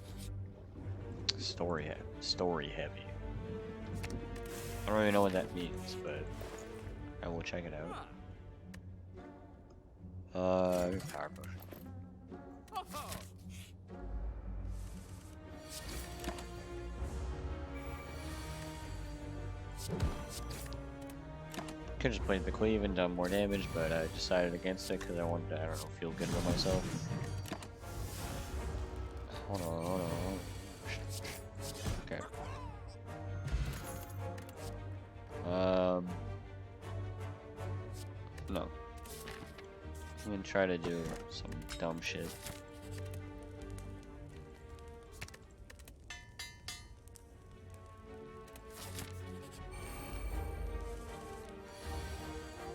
story heavy. I don't really know what that means, but I will check it out. Power Potion. Could just played the cleave and done more damage, but I decided against it because I wanted to, I don't know, feel good with myself. Hold on. Okay. No. I'm gonna try to do some dumb shit.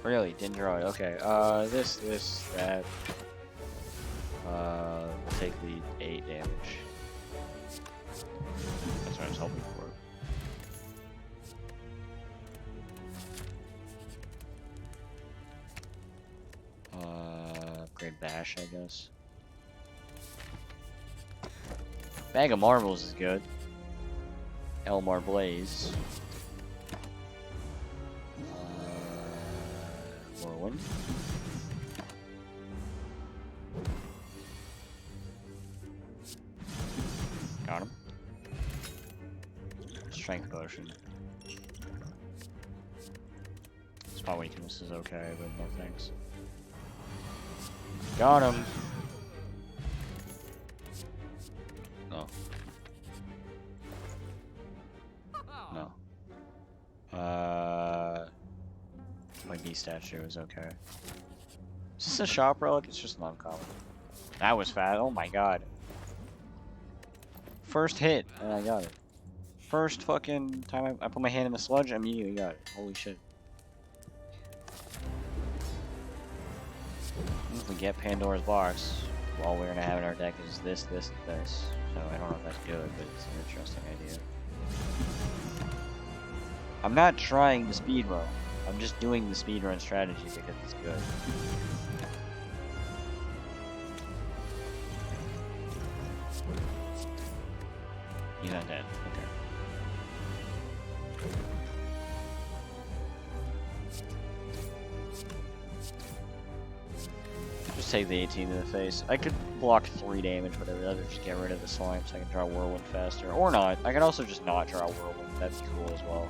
Really? Didn't draw it. Okay. This, that. We'll take the 8 damage. That's what I was hoping for. Great bash, I guess. Bag of Marbles is good. Elmar Blaze. Whirlwind. Got him. Strength potion. Spot weakness is okay, but no thanks. Got him. No. No. My B statue is okay. Is this a shop relic? It's just non-common. That was fast. Oh my god. First hit, and I got it. First fucking time I put my hand in the sludge, I immediately got it. Holy shit. If we get Pandora's box, all we're gonna have in our deck is this, this, and this. So I don't know if that's good, but it's an interesting idea. I'm not trying to speedrun. I'm just doing the speedrun strategy because it's good. He's not dead. Okay. Just take the 18 to the face. I could block 3 damage, whatever. I'd rather just get rid of the slime so I can draw Whirlwind faster. Or not. I could also just not draw Whirlwind. That'd be cool as well.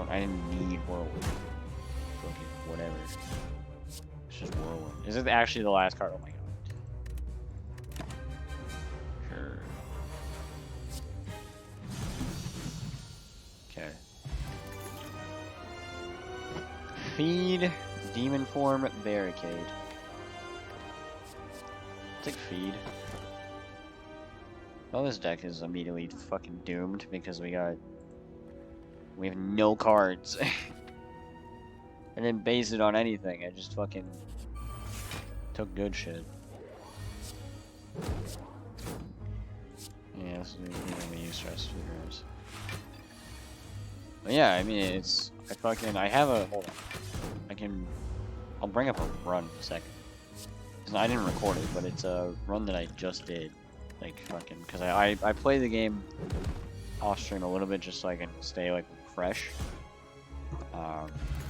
I didn't need Whirlwind. Okay, whatever. It's just Whirlwind. Is it actually the last card? Oh my god. Sure. Okay. Feed, Demon Form, Barricade. Take Feed. Well, this deck is immediately fucking doomed because we have no cards. I didn't base it on anything, I just fucking took good shit. Yeah, this is gonna use stress figures. But yeah, I mean, I have a, hold on. I'll bring up a run in a second. I didn't record it, but it's a run that I just did. Like, fucking, because I play the game off stream a little bit just so I can stay, like, fresh.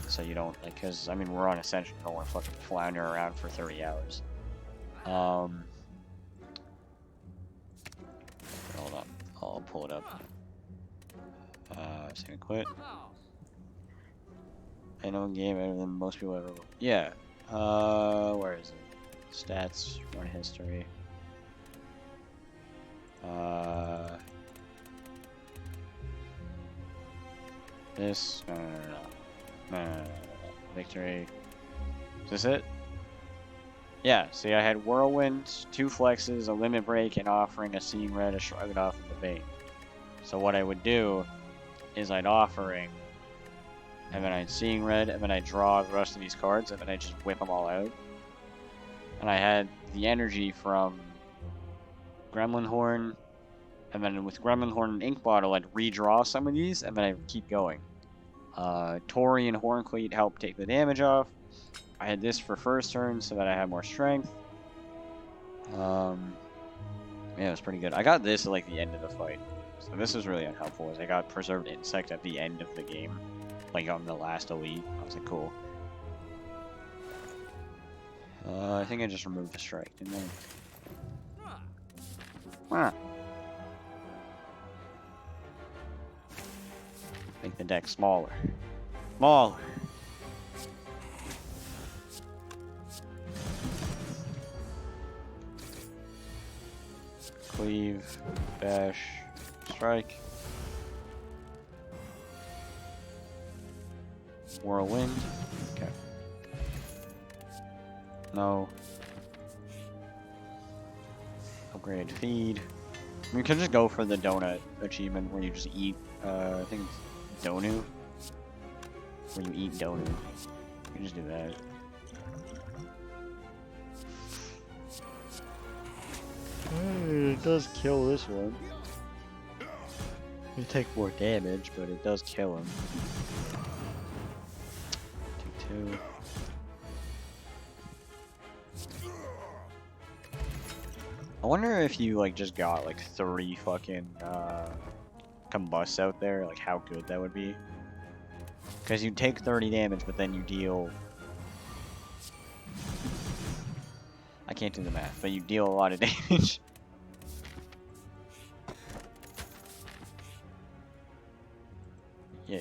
So you don't, like, because, I mean, we're on Ascension, I don't want to fucking flounder around for 30 hours. Hold on, I'll pull it up. Second quit. I know game better than most people ever. Yeah. Where is it? Stats, run history. This. No. Victory. Is this it? Yeah, see, I had Whirlwind, 2 flexes, a limit break, and offering, a Seeing Red, a Shrug It Off, and the Bane. So what I would do is I'd offering, and then I'd Seeing Red, and then I'd draw the rest of these cards, and then I'd just whip them all out. And I had the energy from Gremlin Horn, and then with Gremlin Horn and Ink Bottle, I'd redraw some of these, and then I'd keep going. Tori and Horncleat help take the damage off. I had this for first turn so that I had more strength. Yeah, it was pretty good. I got this at like the end of the fight. So this was really unhelpful, as I got Preserved Insect at the end of the game. Like on the last elite. I was like, cool. I think I just removed the strike, didn't I? Make the deck smaller. Smaller! Cleave, bash, strike. Whirlwind. Okay. No. Upgrade feed. We could just go for the donut achievement where you just eat, I think it's Donu. Where you eat Donu. You can just do that. It does kill this one. You take more damage, but it does kill him. Take 2. I wonder if you like just got like 3 fucking combusts out there, like how good that would be. Because you take 30 damage, but then you deal. I can't do the math, but you deal a lot of damage. Yeah.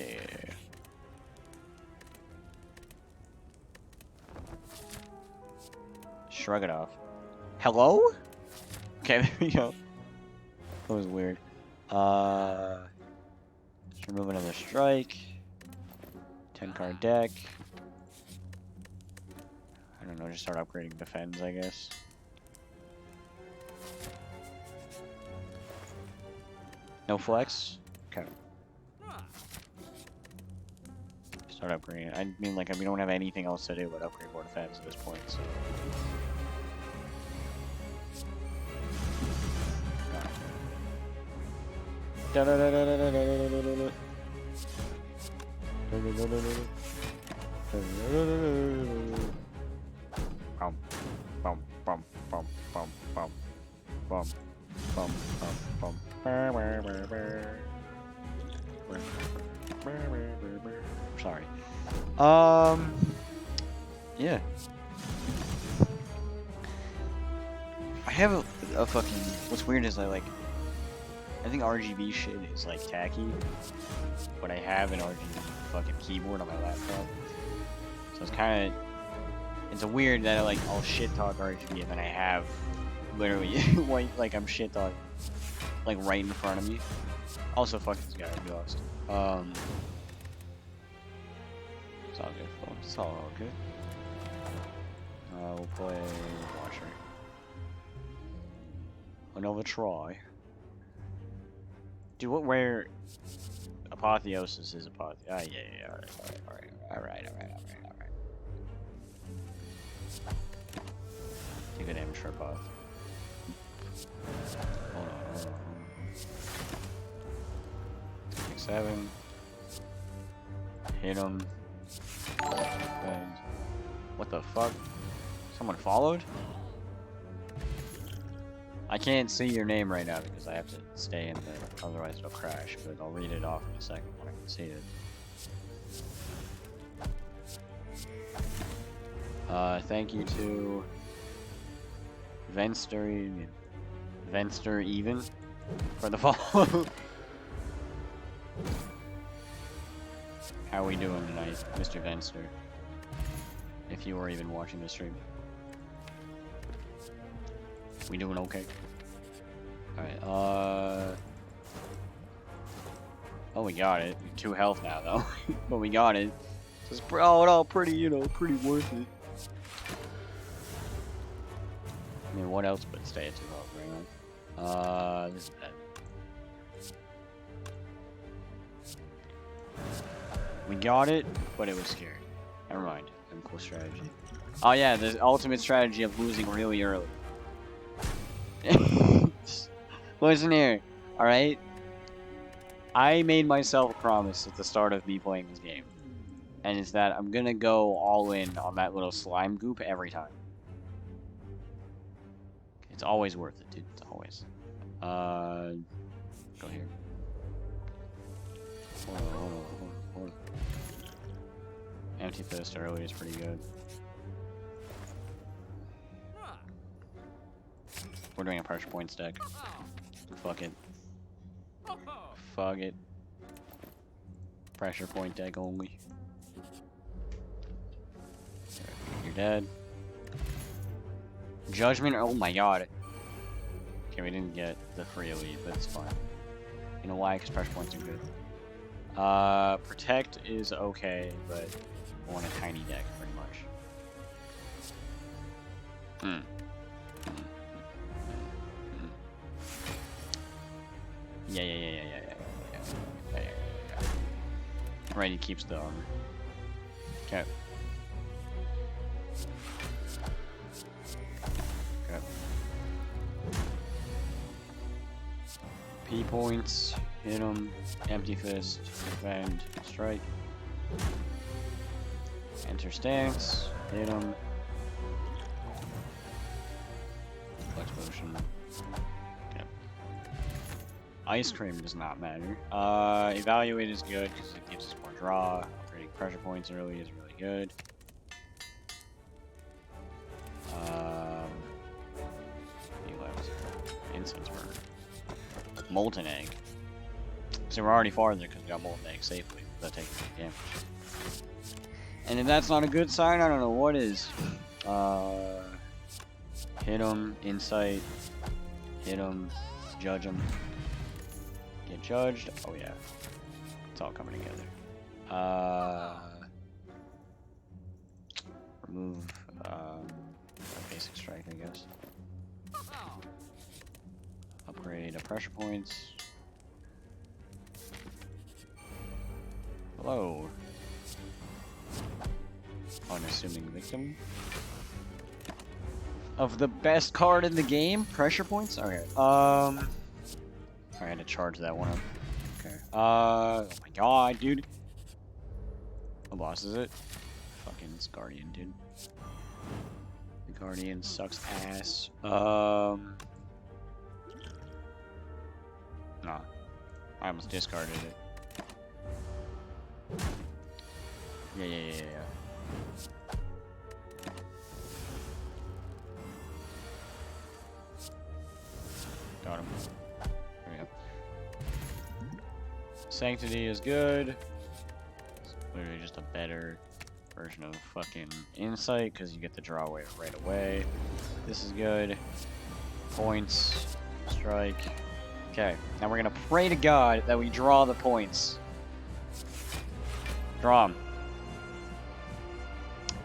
Shrug it off. Hello? Okay, there we go. That was weird. Just remove another strike. 10-card deck. I don't know, just start upgrading defense, I guess. No flex? Okay. Start upgrading. I mean, like, we don't have anything else to do but upgrade more defense at this point, so. Sorry. Yeah. I have a fucking. What's weird is I think RGB shit is like tacky, but I have an RGB fucking keyboard on my laptop, so it's kind of. It's a weird that I'll shit talk RGB and then I have literally white I'm shit talk right in front of me. Also, fuck this guy, I lost. It's all good, folks. It's all good. We'll play Watcher. Another try. Dude, where Apotheosis is Apotheosis. Ah, yeah, alright. Take a damage for Apoth. Hold on. 7. Hit him. What the fuck? Someone followed? I can't see your name right now because I have to stay in the, otherwise it'll crash, but I'll read it off in a second when I can see it. Thank you to Venster Even for the follow. How are we doing tonight, Mr. Venster? If you were even watching the stream. We doing okay? Alright, oh, we got it. 2 health now, though. But we got it. So it's all pretty, pretty worth it. I mean, what else but stay at 2 health right now? This is bad. We got it, but it was scary. Never mind. Cool strategy. Oh yeah, the ultimate strategy of losing really early. Listen here, alright? I made myself a promise at the start of me playing this game. And it's that I'm gonna go all in on that little slime goop every time. It's always worth it, dude. It's always. Go here. Hold on. Empty Fist early is pretty good. We're doing a pressure points deck. Fuck it. Fuck it. Pressure point deck only. You're dead. Judgment, oh my god. Okay, we didn't get the free elite, but it's fine. You know why? Because pressure points are good. Protect is okay, but I want a tiny deck, pretty much. Hmm. Yeah. Right, he keeps the armor. Okay. Okay. P points, hit him, empty fist, defend, strike. Enter stance, hit him. Flex motion. Okay. Ice cream does not matter. Evaluate is good because it gives us more draw. Upgrading pressure points early is really good. Incense burner. Molten egg. So we're already farther because we got molten egg safely without taking any damage. And if that's not a good sign, I don't know what is. Hit him, insight, hit him, judge him, get judged. Oh yeah, it's all coming together. Remove basic strike, I guess. Upgrade pressure points. Hello. Unassuming victim. Of the best card in the game? Pressure points? Okay. I had to charge that one up. Okay. Oh my god, dude. What boss is it? Fucking this Guardian, dude. The Guardian sucks ass. Nah. I almost discarded it. Yeah. Got him. There we go. Sanctity is good. It's literally just a better version of fucking Insight because you get the draw away right away. This is good. Points. Strike. Okay, now we're gonna pray to God that we draw the points. Draw them.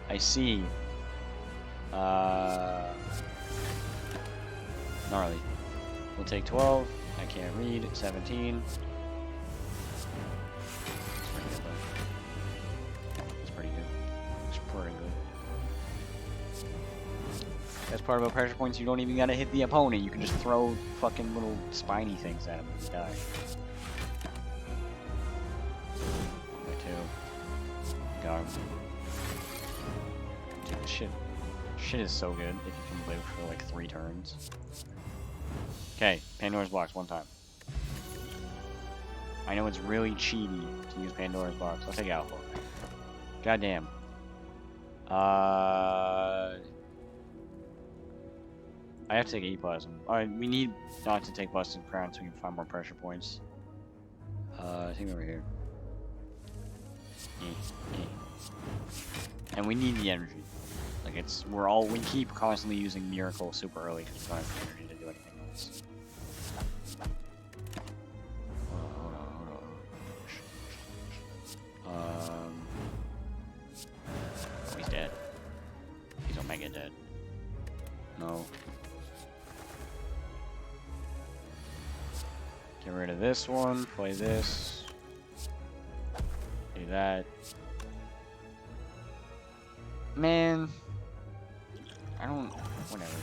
I see. Gnarly. We'll take 12. I can't read. 17. That's pretty good. That's pretty good. That's part about pressure points. You don't even gotta hit the opponent. You can just throw fucking little spiny things at him and he die. By 2. Got him. Dude, shit is so good if you can live for like 3 turns. Okay, Pandora's Box one time. I know it's really cheaty to use Pandora's Box. Let's take Alpha. Goddamn. I have to take Eplasm. We need not to take Busted Crown so we can find more pressure points. I think over here. And we need the energy. Like we keep constantly using Miracle super early because we don't have the energy to do anything else. Hold on. Oh, he's dead. He's Omega dead. No. Get rid of this one, play this. Do that. Man. I don't... whatever.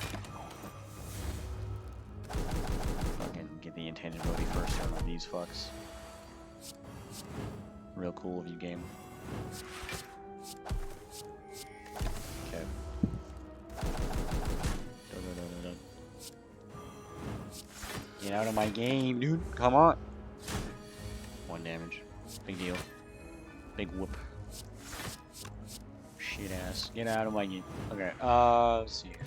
Fucking get the intangibility first turn on these fucks. Real cool of you, game. Okay. Get out of my game, dude. Come on. 1 damage. Big deal. Big whoop. Shit ass. Get out of my game. Okay, let's see here.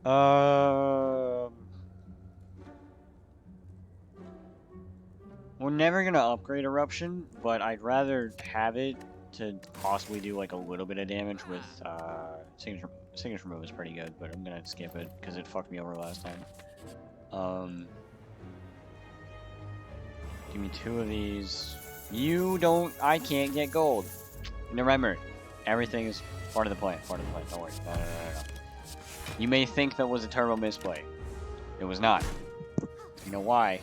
No. We're never gonna upgrade Eruption, but I'd rather have it to possibly do like a little bit of damage with Signature Move is pretty good, but I'm gonna skip it because it fucked me over last time. Give me 2 of these. You don't. I can't get gold. And remember, everything is part of the plan. Part of the plan. Don't worry. No. You may think that was a turbo misplay. It was not. You know why?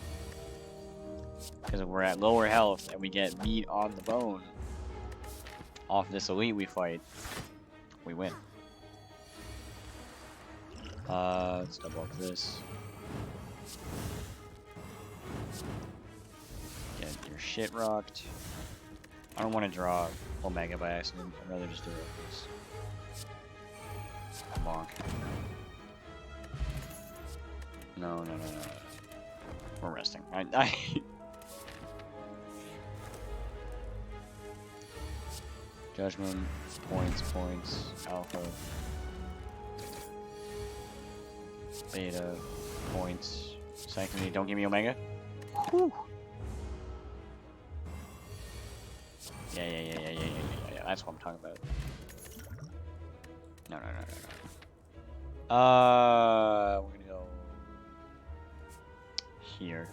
Because we're at lower health and we get meat on the bone off this elite we fight. We win. Let's double up this. Get your shit rocked. I don't want to draw Omega by accident. I'd rather just do it like this. Bonk. No. We're resting. Judgment, points, alpha, beta, points, sanctity. Don't give me Omega. Whew. Yeah. That's what I'm talking about. No. We're gonna go here.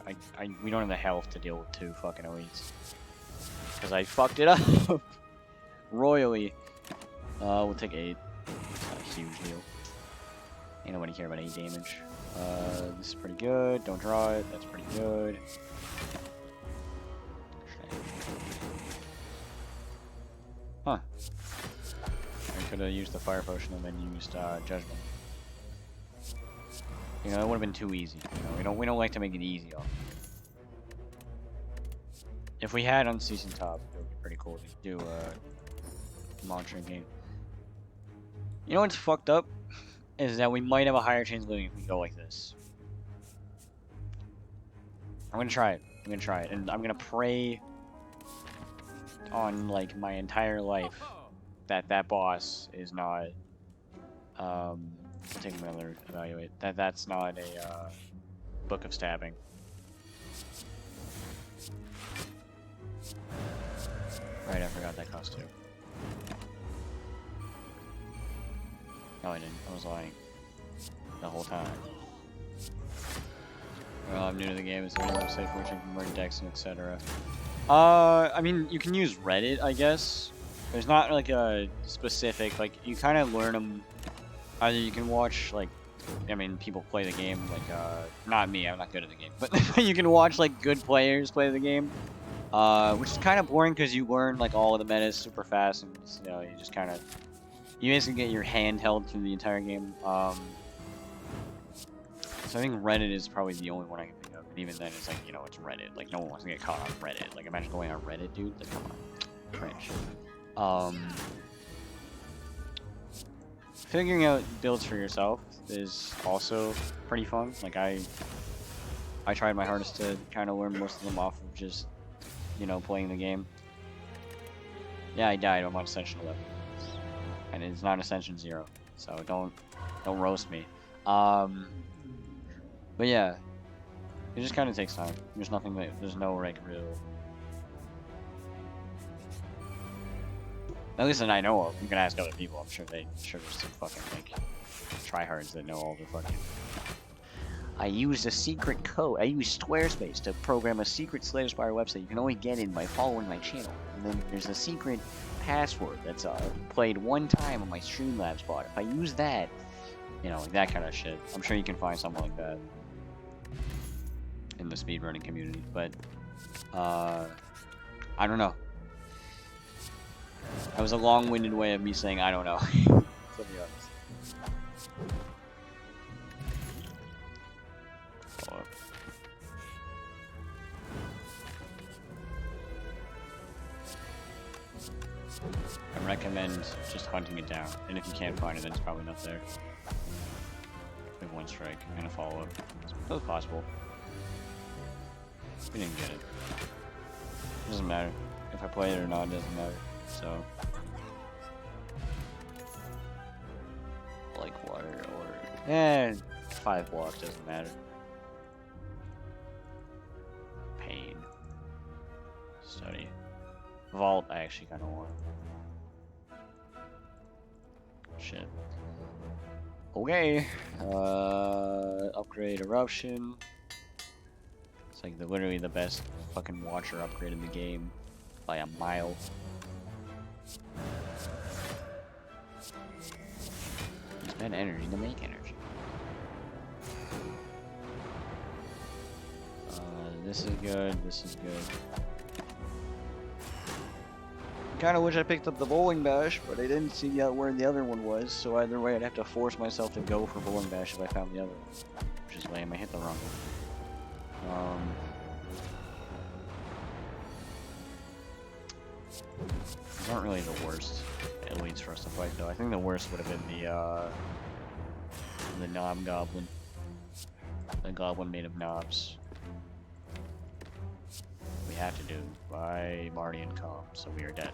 We don't have the health to deal with 2 fucking elites. Because I fucked it up royally. We'll take 8. It's not a huge deal. Ain't nobody care about 8 damage. This is pretty good. Don't draw it. That's pretty good. Huh. I could have used the fire potion and then used judgment. You know, that would have been too easy. You know, we don't like to make it easy on. If we had Unceasing Top, it would be pretty cool to do monitoring game. You know what's fucked up? Is that we might have a higher chance of living if we go like this. I'm gonna try it. And I'm gonna pray on like my entire life that boss is not take another evaluate. That's not a book of stabbing. Right, I forgot that cost 2. No, I didn't. I was lying the whole time. Well, I'm new to the game. Is there any website for which I can learn decks and etc.? I mean, you can use Reddit, I guess. There's not like a specific, like, you kind of learn them. Either you can watch, like, I mean, people play the game, like, not me, I'm not good at the game, but you can watch, like, good players play the game, which is kind of boring because you learn, like, all of the metas super fast, and, you know, you just kind of, you basically get your hand held through the entire game. So I think Reddit is probably the only one I can think of, and even then, it's like, you know, it's Reddit, like, no one wants to get caught on Reddit, like, imagine going on Reddit, dude, like, come on, cringe. Figuring out builds for yourself is also pretty fun. Like I tried my hardest to kind of learn most of them off of just, you know, playing the game. Yeah, I died. I'm on Ascension 11, and it's not Ascension 0, so don't roast me. But yeah, it just kind of takes time. There's nothing that there's no like real. At least that I know of. You can ask other people. I'm sure there's some fucking like tryhards that know all the fucking. I used a secret code. I used Squarespace to program a secret Slay the Spire website you can only get in by following my channel. And then there's a secret password that's played one time on my Streamlabs bot. If I use that, you know, like that kind of shit. I'm sure you can find something like that in the speedrunning community. But I don't know. That was a long-winded way of me saying I don't know. To be honest. I recommend just hunting it down, and if you can't find it, then it's probably not there. We have 1 strike and a follow-up. It's both possible. We didn't get it. Doesn't matter. If I play it or not, it doesn't matter. So, like water or 5 blocks doesn't matter. Pain. Study. Vault. I actually kind of want. Shit. Okay. Upgrade eruption. It's like literally the best fucking Watcher upgrade in the game by a mile. Spend energy to make energy. This is good. This is good. Kind of wish I picked up the Bowling Bash, but I didn't see where the other one was. So either way, I'd have to force myself to go for Bowling Bash if I found the other one, which is lame. I hit the wrong one. These aren't really the worst elites for us to fight, though. I think the worst would have been the Knob Goblin. The Goblin made of knobs. We have to do by Marty and Calm, so we are dead.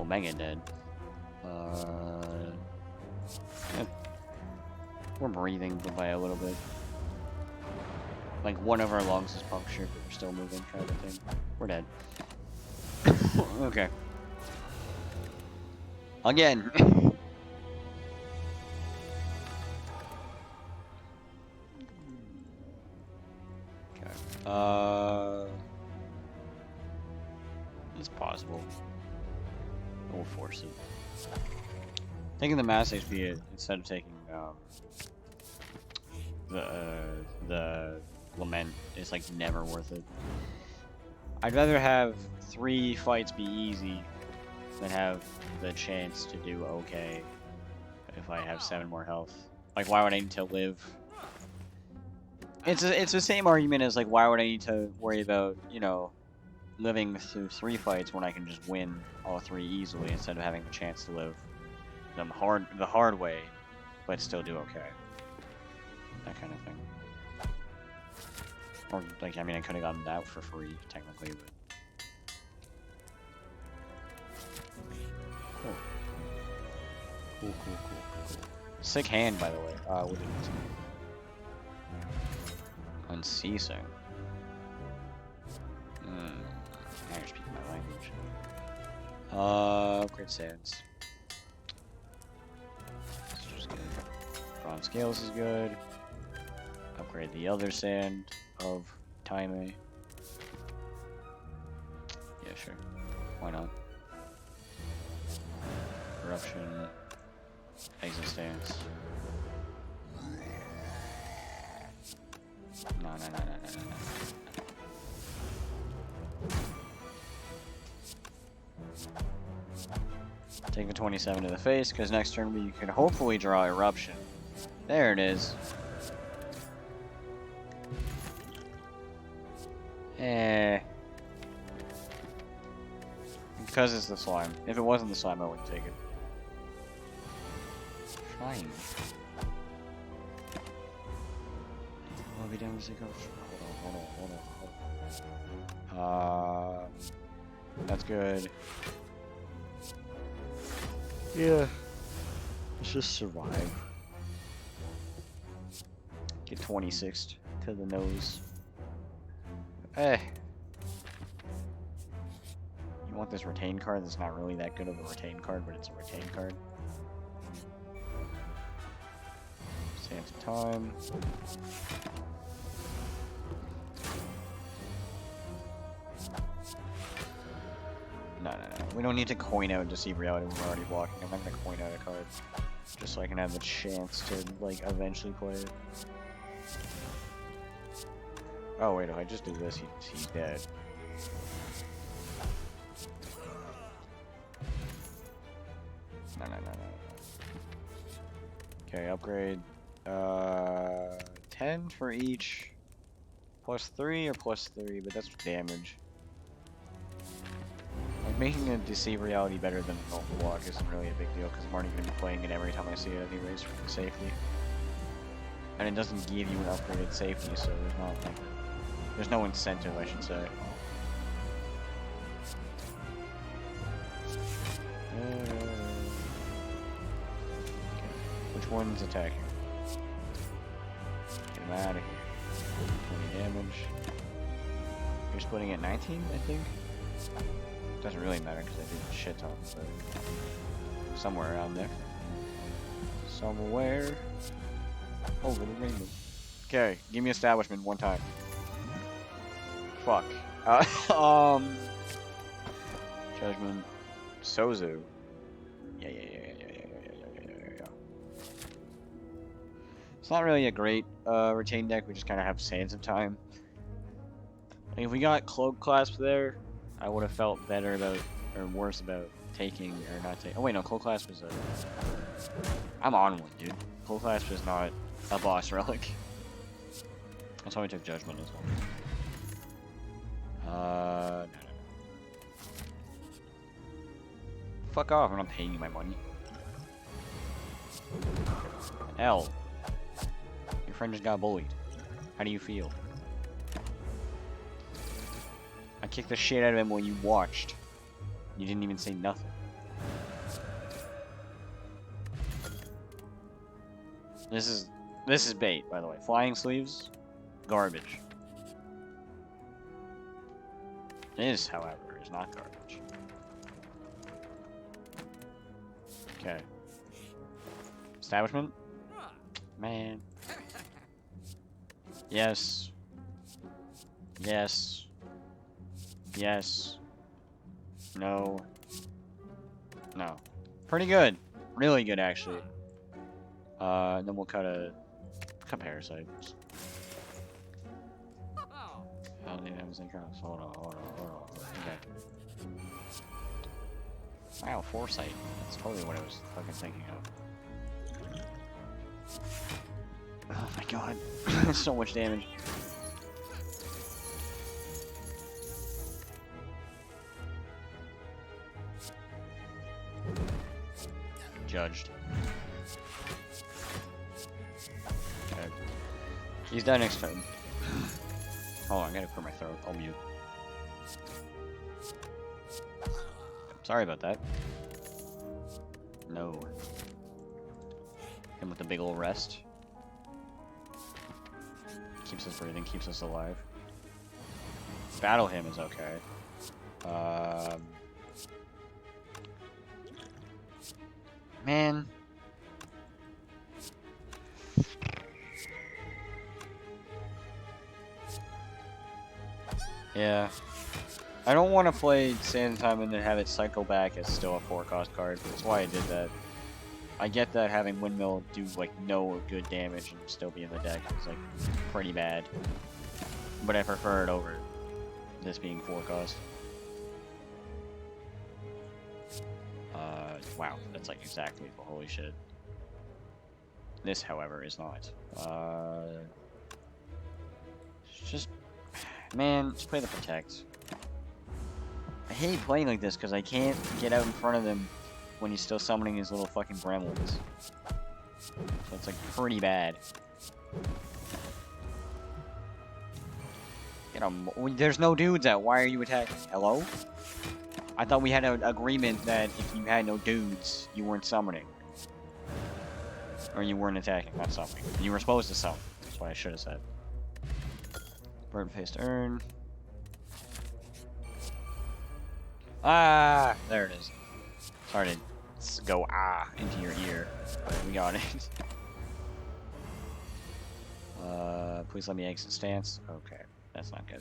Omega dead. Yeah. We're breathing by a little bit. Like one of our lungs is punctured, but we're still moving, kind of thing. We're dead. Okay. Again. It's possible. We'll force it. Taking the mass HP instead of taking the Lament is like never worth it. I'd rather have 3 fights be easy than have the chance to do okay if I have 7 more health. Like, why would I need to live? It's the same argument as like, why would I need to worry about, you know, living through 3 fights when I can just win all 3 easily instead of having the chance to live them the hard way, but still do okay. That kind of thing. Or like, I mean, I could have gotten that for free technically, but cool. Cool. Sick hand, by the way. What did it say? Unceasing. Now you're speaking my language. Upgrade sands. This is just good. Bronze scales is good. Upgrade the other sand of Taime. Yeah, sure. Why not? Corruption. Existence. No. Take the 27 to the face, because next turn we can hopefully draw Eruption. There it is. Because it's the slime. If it wasn't the slime, I wouldn't take it. Fine. Well, we don't go. Hold on. That's good. Yeah. Let's just survive. Get 26th to the nose. You want this retain card that's not really that good of a retain card, but it's a retain card. Sands of Time. No. We don't need to coin out Deceive Reality when we're already blocking. I'm not gonna coin out a card. Just so I can have the chance to, like, eventually play it. Oh wait, if I just do this, he's dead. No. Okay, upgrade. 10 for each. +3 or +3, but that's damage. Like, making a Deceive Reality better than a normal block isn't really a big deal, because I'm already going to be playing it every time I see it anyways for the safety. And it doesn't give you an upgraded safety, so there's not, like, there's no incentive, I should say. Okay. Which one's attacking? Get him out of here. 20 damage. You're splitting at 19, I think? Doesn't really matter because I did a shit ton, but somewhere around there. Somewhere over the rainbow. Okay, give me establishment one time. Fuck. Judgment. Sozu. Yeah. It's not really a great retain deck. We just kind of have Sands of Time. Like, if we got Cloak Clasp there, I would have felt better about, or worse about taking or not taking. Oh wait, no, Cloak Clasp is a. I'm on one, dude. Cloak Clasp is not a boss relic. That's why we took Judgment as well. No. Fuck off! I'm not paying you my money. L. Your friend just got bullied. How do you feel? I kicked the shit out of him when you watched. You didn't even say nothing. This is bait, by the way. Flying sleeves, garbage. This, however, is not garbage. Okay. Establishment? Man. Yes. Yes. Yes. No. No. Pretty good. Really good, actually. Then we'll cut parasites. Oh, they have synchronous. Hold on. Okay. Wow, foresight. That's totally what I was fucking thinking of. Oh my god. So much damage. Judged. Okay. He's done next turn. Hold on, I gotta clear my throat. I'll mute. Sorry about that. No. Him with the big ol' rest. Keeps us breathing, keeps us alive. Battle him is okay. Man. Yeah. I don't want to play Sands of Time and then have it cycle back as still a 4-cost card. That's why I did that. I get that having Windmill do like no good damage and still be in the deck is like pretty bad. But I prefer it over this being 4-cost. Wow, that's like exactly the holy shit. This, however, is not. Just, man, just play the Protect. I hate playing like this because I can't get out in front of him when he's still summoning his little fucking gremlins. So it's like pretty bad. You know, there's no dudes out. Why are you attacking? Hello? I thought we had an agreement that if you had no dudes, you weren't summoning. Or you weren't attacking, not summoning. You were supposed to summon. That's what I should have said. Bird-faced urn. Ah! There it is. Sorry to go into your ear, but we got it. Please let me exit stance. Okay, that's not good.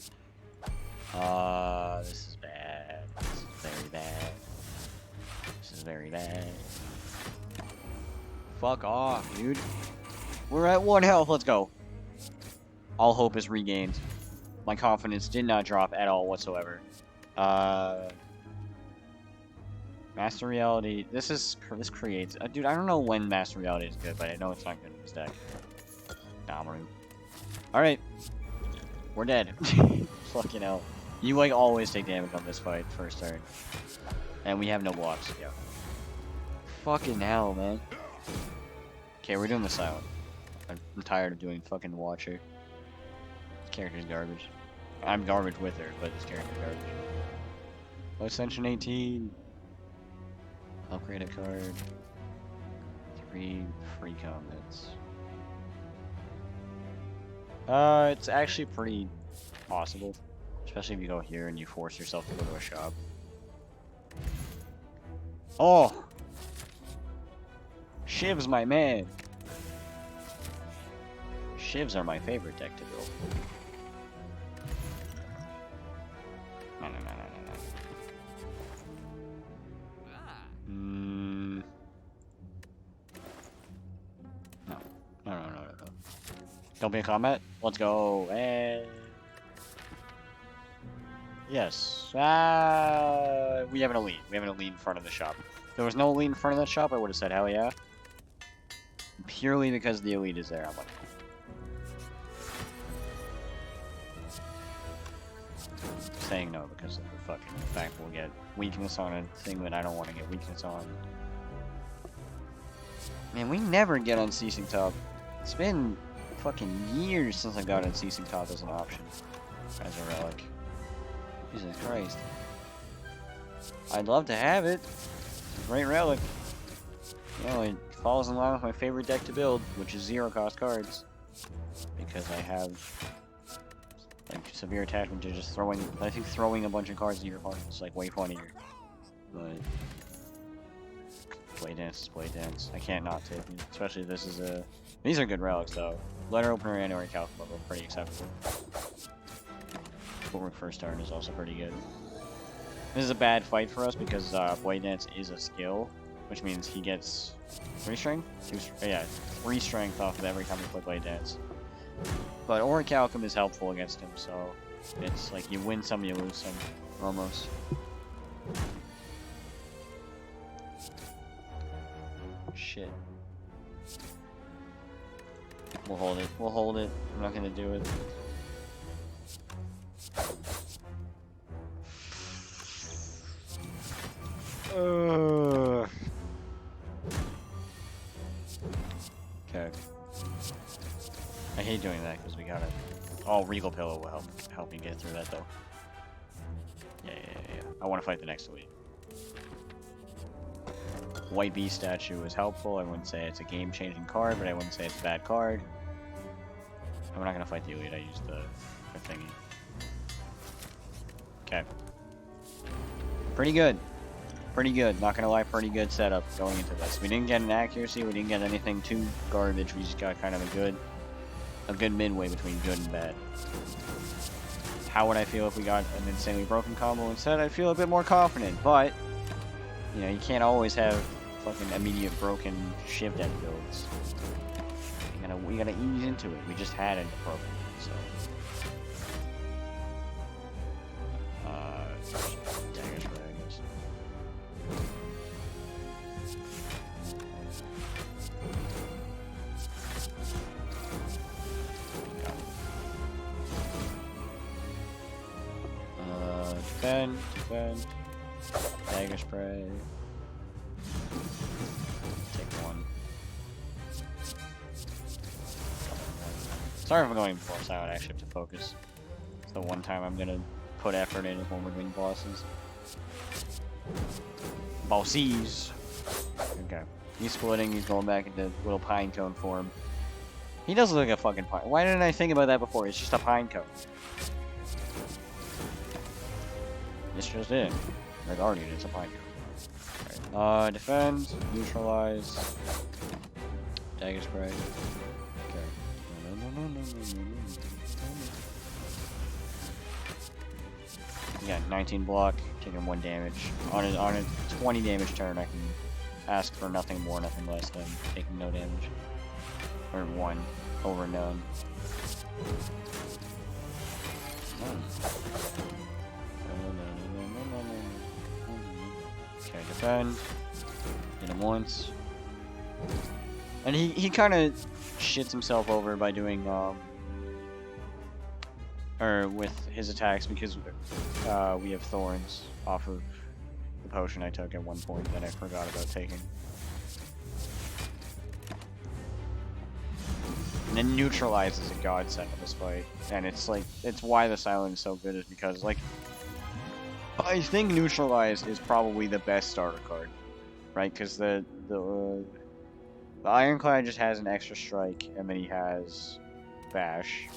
This is bad. This is very bad. This is very bad. Fuck off, dude. We're at 1 health. Let's go. All hope is regained. My confidence did not drop at all whatsoever. Master Reality. This creates. Dude, I don't know when Master Reality is good, but I know it's not good in this deck. Damaru. Alright. We're dead. Fucking hell. You like always take damage on this fight first turn. And we have no blocks. Yeah. Fucking hell, man. Okay, we're doing the silent. I'm tired of doing fucking Watcher. This character's garbage. I'm garbage with her, but this character's garbage. Ascension 18. Upgrade a card. 3 free combats. It's actually pretty possible. Especially if you go here and you force yourself to go to a shop. Shiv's my man. Shivs are my favorite deck to build. No, no, no, no, no, no. No. No, no, no, no, no. Don't be in combat? Let's go. Hey. Yes. We have an elite. We have an elite in front of the shop. If there was no elite in front of that shop, I would have said hell yeah. Purely because the elite is there, I'm like... saying no because of the fucking fact we'll get weakness on a thing that I don't want to get weakness on. Man, we never get Unceasing Top. It's been fucking years since I got Unceasing Top as an option. As a relic. Jesus Christ. I'd love to have it. It's a great relic. You know, it falls in line with my favorite deck to build, which is 0 cost cards. Because I have like severe attachment to just throwing. I think throwing a bunch of cards in your opponent is like way funnier. But Blade Dance is Blade Dance. I can't not take it. Especially if this is a. These are good relics though. Letter Opener and Orichalcum are both pretty acceptable. Bulwark First Turn is also pretty good. This is a bad fight for us because Blade Dance is a skill, which means he gets 3 strength? 3 strength off of every time we play Blade Dance. But Orichalcum is helpful against him, so it's like you win some, you lose some, almost. Shit. We'll hold it. We'll hold it. I'm not gonna do it. Okay. I hate doing that because we gotta. Oh, Regal Pillow will help me get through that though. Yeah. I want to fight the next elite. White Beast statue is helpful. I wouldn't say it's a game-changing card, but I wouldn't say it's a bad card. I'm not gonna fight the elite. I used the thingy. Okay. Pretty good. Pretty good. Not gonna lie, pretty good setup going into this. We didn't get an accuracy. We didn't get anything too garbage. We just got kind of a good midway between good and bad. How would I feel if we got an insanely broken combo instead? I'd feel a bit more confident, but you know, you can't always have fucking immediate broken Shiv deck builds. We gotta ease into it. We just had it broken, so. Dagger Spray, I guess. Defend. Dagger Spray. Take 1. Sorry if I'm going before silent, I actually have to focus. It's the one time I'm gonna put effort in when we're doing bosses. Bossies! Okay. He's splitting, he's going back into little pine cone form. He does look like a fucking pine. Why didn't I think about that before? It's just a pine cone. It's just it. Like Guardian, it's a pine cone. Alright. Defend, neutralize, Dagger Spray. Okay. Yeah, 19 block, taking 1 damage. On a 20 damage turn, I can ask for nothing more, nothing less than taking no damage. Or 1 over none. Okay, defend. Hit him once. And he kind of shits himself over by doing, or with his attacks because we have thorns off of the potion I took at one point that I forgot about taking. And then Neutralize is a godsend in this fight. And it's like, it's why the Silent is so good is because, like, I think Neutralize is probably the best starter card. Right? Because the Ironclad just has an extra strike, and then he has Bash.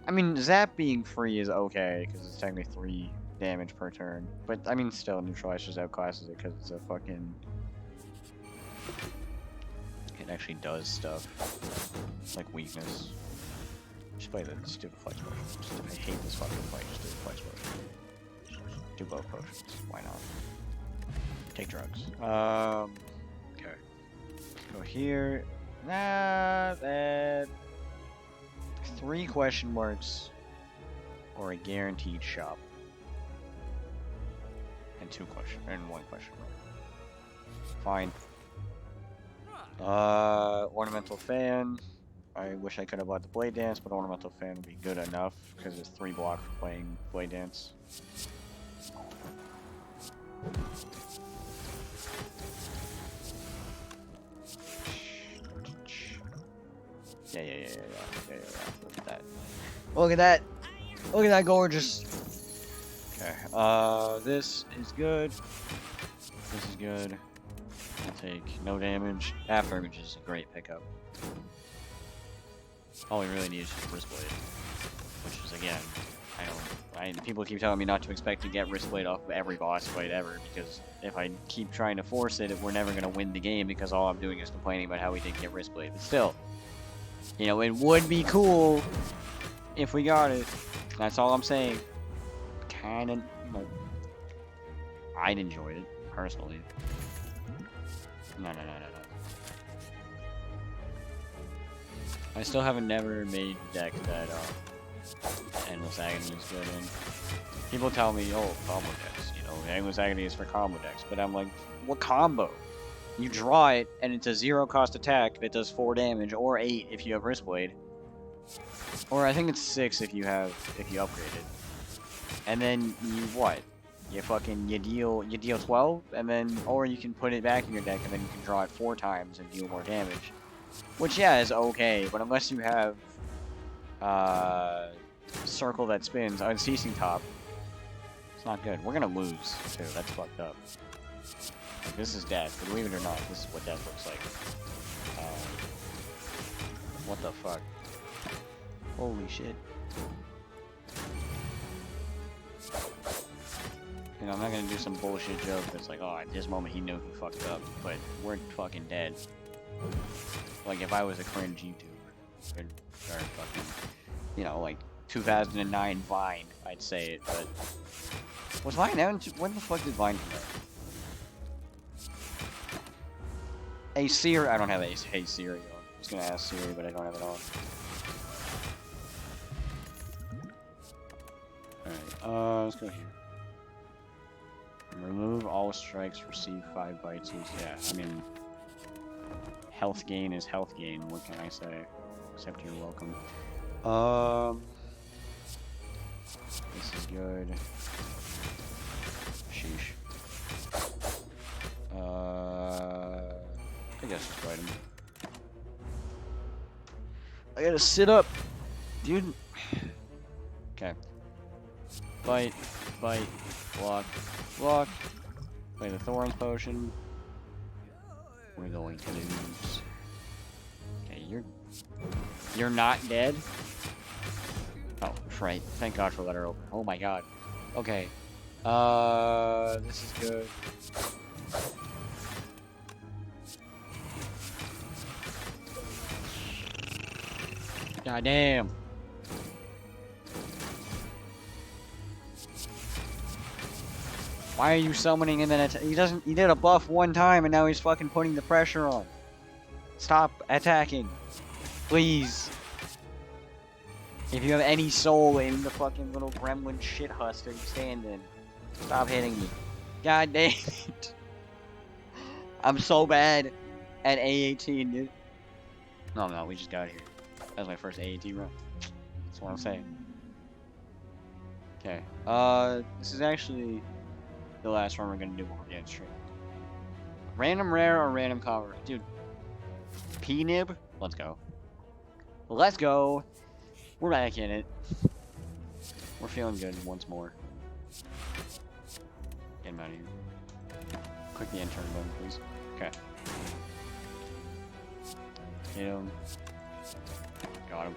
I mean, Zap being free is okay, because it's technically 3 damage per turn. But, I mean, still, Neutralize just outclasses it, because it's a fucking it actually does stuff. Like weakness. Just play the stupid flex potion. I hate this fucking fight. Just do the flex potion. Do both potions. Why not? Take drugs. Okay. Go here. Nah, that... 3 question marks. Or a guaranteed shop. And 1 question mark. Fine. Ornamental fan. I wish I could have bought the Blade Dance, but Ornamental Fan would be good enough because it's 3 block for playing Blade Dance. Yeah. Look at that. Look at that. Look at that gorgeous. Okay. This is good. This is good. I'll take no damage. After image is a great pickup. All we really need is just Wristblade, which is again, people keep telling me not to expect to get Wristblade off of every boss fight ever, because if I keep trying to force it, we're never gonna win the game because all I'm doing is complaining about how we didn't get Wristblade. But still, you know, it would be cool if we got it. That's all I'm saying. Kinda, you know, I'd enjoy it personally. No. I still haven't never made a deck that Endless Agony is good in. People tell me, oh, combo decks, you know, Endless Agony is for combo decks, but I'm like, what combo? You draw it, and it's a 0 cost attack that does 4 damage, or 8 if you have Wristblade. Or I think it's 6 if you upgrade it. And then you what? You deal 12, and then, or you can put it back in your deck, and then you can draw it 4 times and deal more damage. Which, yeah, is okay, but unless you have, Circle that spins, Unceasing Top, it's not good. We're gonna lose, too. That's fucked up. Like, this is death, but believe it or not, this is what death looks like. What the fuck? Holy shit. You know, I'm not gonna do some bullshit joke that's like, oh, at this moment he knew he fucked up, but we're fucking dead. Like, if I was a cringe YouTuber, or fucking, you know, like, 2009 Vine, I'd say it, but... Was Vine out? When the fuck did Vine come out? Hey Siri, I don't have a Hey Siri on. I was gonna ask Siri, but I don't have it on. Alright, let's go here. Remove all strikes, receive 5 bites. Yeah, I mean... Health gain is health gain, what can I say? Except you're welcome. This is good. Sheesh. I guess just fight him. I gotta sit up, dude. Okay. Bite, block. Play the Thorns Potion. We're going to lose. Okay, you're not dead? Oh, right. Thank God for letter open. Oh my God. Okay. This is good. God damn. Why are you summoning him in he did a buff 1 time and now he's fucking putting the pressure on. Stop attacking. Please. If you have any soul in the fucking little gremlin shit husk that you stand in, stop hitting me. God damn it. I'm so bad at A18, dude. No, we just got here. That was my first AAT run. That's what I'm saying. Okay. This is actually the last run we're gonna do before we get straight. Random rare or random cover? Dude. P-Nib? Let's go. Let's go. We're back in it. We're feeling good once more. Get him out of here. Click the intern button, please. Okay. Hit him. Got him.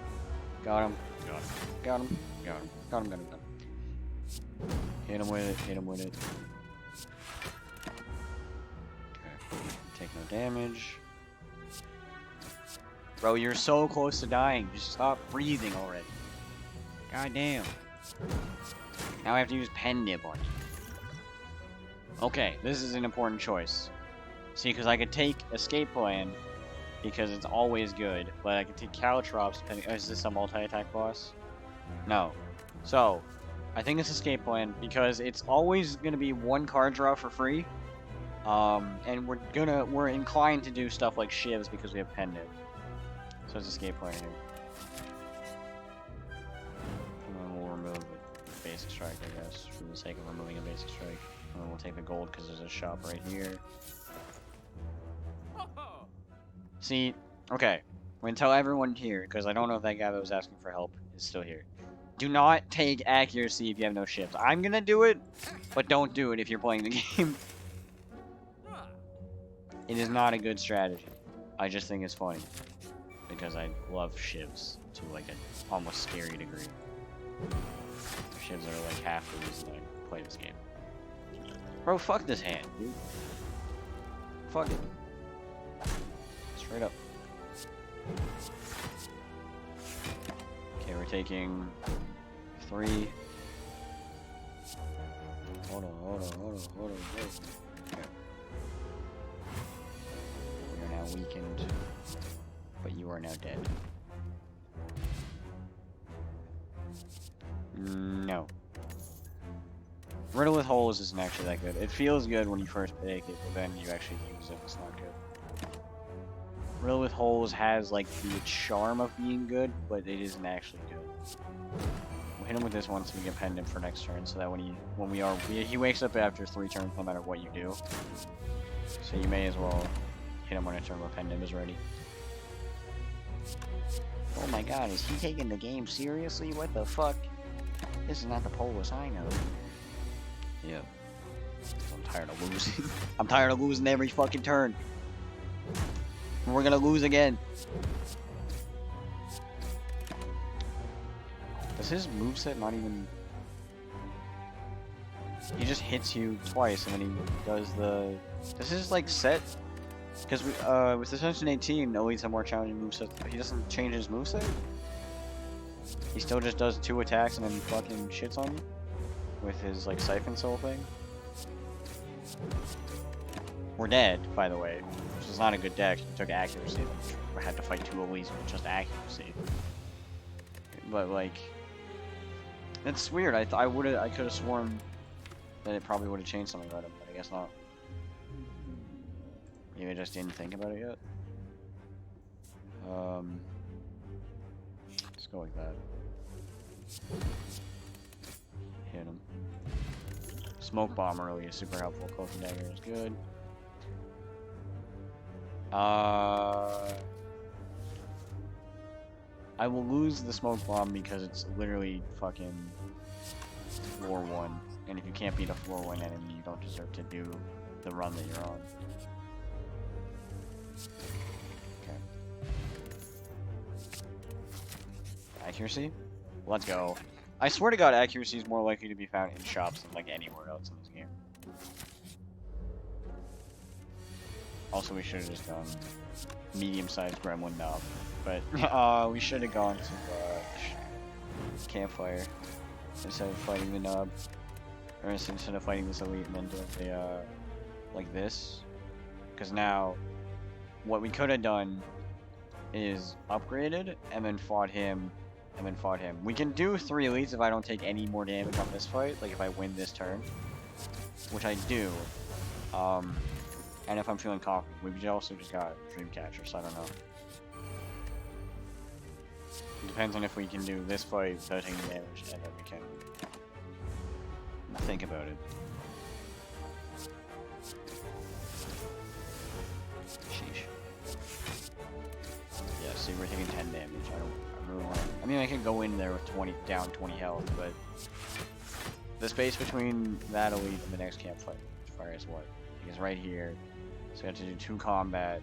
Got him. Got him. Got him. Got him. Got him. Got him. Got him. Hit him with it. Hit him with it. Okay. Take no damage. Bro, you're so close to dying. Just stop breathing already. God damn. Now I have to use pen nib on you. Okay, this is an important choice. See, because I could take Escape Plan, because it's always good, but I could take Caltrops depending... is this a multi-attack boss? No. So, I think it's Escape Plan, because it's always going to be one card draw for free. And we're inclined to do stuff like shivs because we have pen nib. So it's Escape Plan here. And then we'll remove the basic strike, I guess, for the sake of removing a basic strike. And then we'll take the gold because there's a shop right here. See, okay, I'm gonna tell everyone here, because I don't know if that guy that was asking for help is still here. Do not take accuracy if you have no shifts. I'm gonna do it, but don't do it if you're playing the game. It is not a good strategy. I just think it's funny. Because I love shivs to like an almost scary degree. Shivs are like half the reason I play this game. Bro, fuck this hand, dude. Fuck it. Straight up. Okay, we're taking 3. Hold on. Okay. We are now weakened, but you are now dead. No. Riddle with Holes isn't actually that good. It feels good when you first pick it, but then you actually use it, it's not good. Riddle with Holes has like the charm of being good, but it isn't actually good. We'll hit him with this one so we get pendant for next turn, so that when he wakes up after 3 turns no matter what you do. So you may as well hit him on a turn where pendant is ready. Oh my god, is he taking the game seriously? What the fuck? This is not the Polus I know. Yeah. I'm tired of losing. I'm tired of losing every fucking turn. We're gonna lose again. Does his moveset not even... He just hits you twice and then he does the... This is like set... Because with Ascension 18, Elites have more challenging movesets. He doesn't change his moveset? He still just does 2 attacks and then fucking shits on you? With his like Siphon Soul thing? We're dead, by the way. Which is not a good deck. He took accuracy. I had to fight 2 Elites with just accuracy. But like... It's weird. I could have sworn that it probably would have changed something about him, but I guess not. Maybe I just didn't think about it yet. Let's go like that. Hit him. Smoke Bomb early is super helpful. Cloaking Dagger is good. I will lose the Smoke Bomb because it's literally fucking floor 1. And if you can't beat a floor 1 enemy, you don't deserve to do the run that you're on. Okay. Accuracy? Let's go. I swear to god, accuracy is more likely to be found in shops than like anywhere else in this game. Also, we should have just done medium-sized gremlin knob. But we should have gone to campfire instead of fighting the knob. Or instead of fighting this elite and then doing the like this. Because now what we could have done is upgraded and then fought him and then fought him. We can do 3 elites if I don't take any more damage on this fight, like if I win this turn, which I do. And if I'm feeling confident, we also just got Dreamcatcher, so I don't know. It depends on if we can do this fight without taking damage, and then we can think about it. Sheesh. Yeah, see, we're taking 10 damage. I really want to... I mean, I can go in there with down 20 health, but the space between that elite and the next campfire is what? Because right here, so we have to do 2 combat.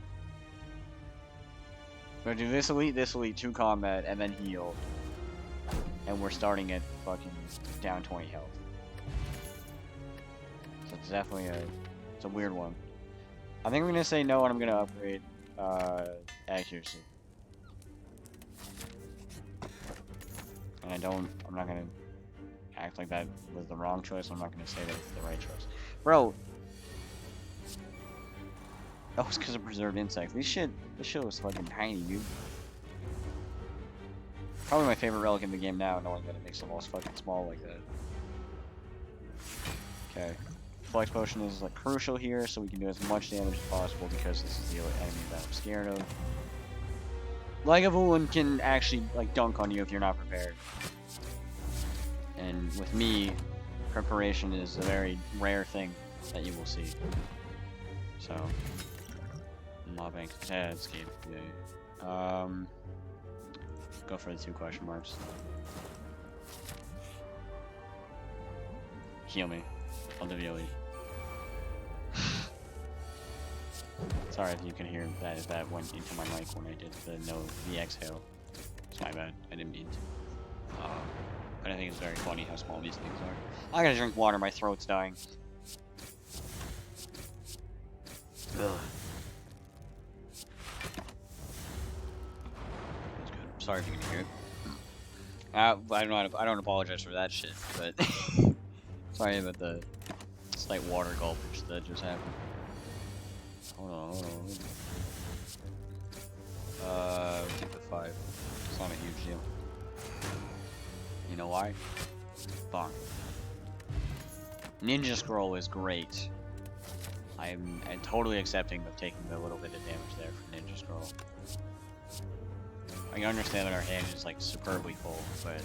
We're gonna do this elite, 2 combat, and then heal. And we're starting at fucking down 20 health. So it's definitely it's a weird one. I think I'm gonna say no and I'm gonna upgrade accuracy. And I'm not gonna act like that was the wrong choice. I'm not gonna say that it's the right choice. Bro, that was because of preserved insects. This shit was fucking tiny, dude. Probably my favorite relic in the game now, knowing that it makes them all fucking small like that. Okay. Flex potion is like crucial here, so we can do as much damage as possible because this is the enemy that I'm scared of. Lagavulin can actually like dunk on you if you're not prepared. And with me, preparation is a very rare thing that you will see. So, mobbing, escape. Yeah. Go for the 2 question marks. Heal me. I'll WLE. Sorry if you can hear that if that went into my mic when I did the exhale. It's my bad. I didn't mean to. But I think it's very funny how small these things are. I gotta drink water, my throat's dying. Ugh. That's good. Sorry if you can hear it. I don't apologize for that shit, but sorry about the slight water gulpage that just happened. Hold on. We'll take the 5. It's not a huge deal. You know why? Bonk. Ninja Scroll is great. I'm totally accepting of taking a little bit of damage there from Ninja Scroll. I can understand that our hand is like superbly full, but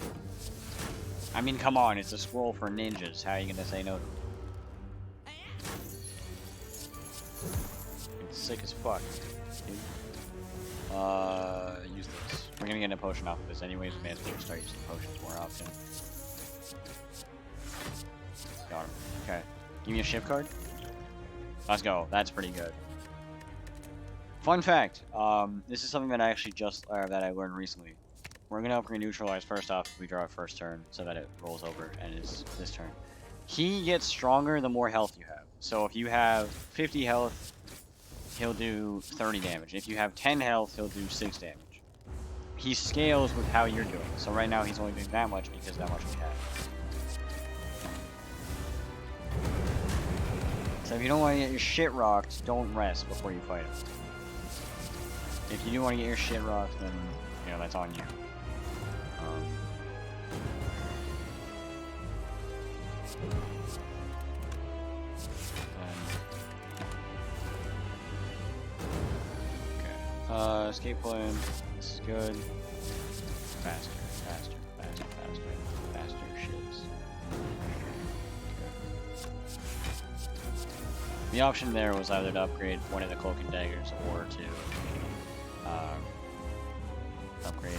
I mean, come on, it's a scroll for ninjas. How are you gonna say no to it? It's sick as fuck, dude. Use this. We're gonna get a potion off of this anyways. We may as well start using potions more often. Got him. Okay. Give me a shift card. Let's go. That's pretty good. Fun fact. This is something that I actually that I learned recently. We're gonna upgrade Neutralize first off if we draw it first turn, so that it rolls over and is this turn. He gets stronger the more health you have. So if you have 50 health, he'll do 30 damage. If you have 10 health, he'll do 6 damage. He scales with how you're doing. So right now he's only doing that much because that much we have. So if you don't want to get your shit rocked, don't rest before you fight him. If you do want to get your shit rocked, then, you know, that's on you. Okay. Escape plan. This is good. Faster, faster, faster, faster, faster ships. Okay. The option there was either to upgrade one of the Cloak and Daggers or to upgrade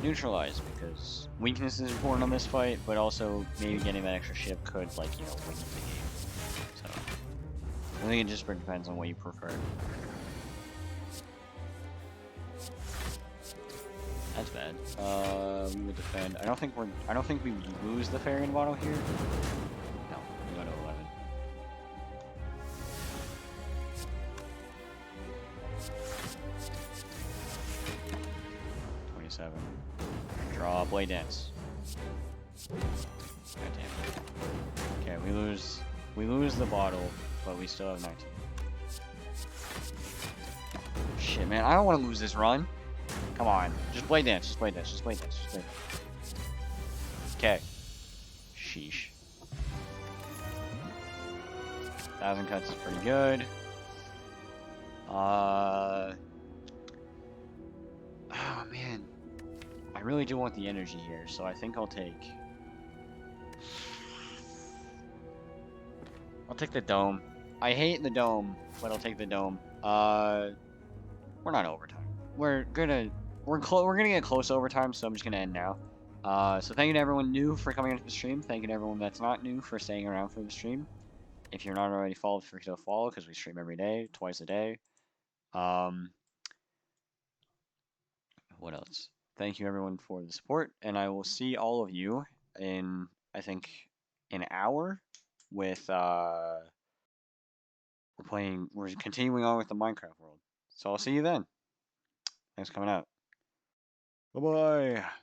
Neutralize, because weakness is important on this fight, but also maybe getting that extra ship could, like, you know, win the game. So I think it just depends on what you prefer. That's bad. We would defend. I don't think we lose the Farian bottle here. No, we go to 11. Draw Blade Dance. God damn it. Okay, we lose the bottle, but we still have 19. Shit, man, I don't want to lose this run. Come on, just Blade Dance, just Blade Dance, just Blade Dance, just Blade Dance. Okay. Sheesh. 1,000 cuts is pretty good. Oh man. I really do want the energy here, so I think I'll take the dome. I hate the dome, but I'll take the dome. We're not overtime. We're gonna get close to overtime, so I'm just gonna end now. So thank you to everyone new for coming into the stream. Thank you to everyone that's not new for staying around for the stream. If you're not already followed, feel free to follow because we stream every day, twice a day. What else? Thank you everyone for the support, and I will see all of you in, I think, an hour with we're continuing on with the Minecraft world. So I'll see you then. Thanks for coming out. Bye-bye.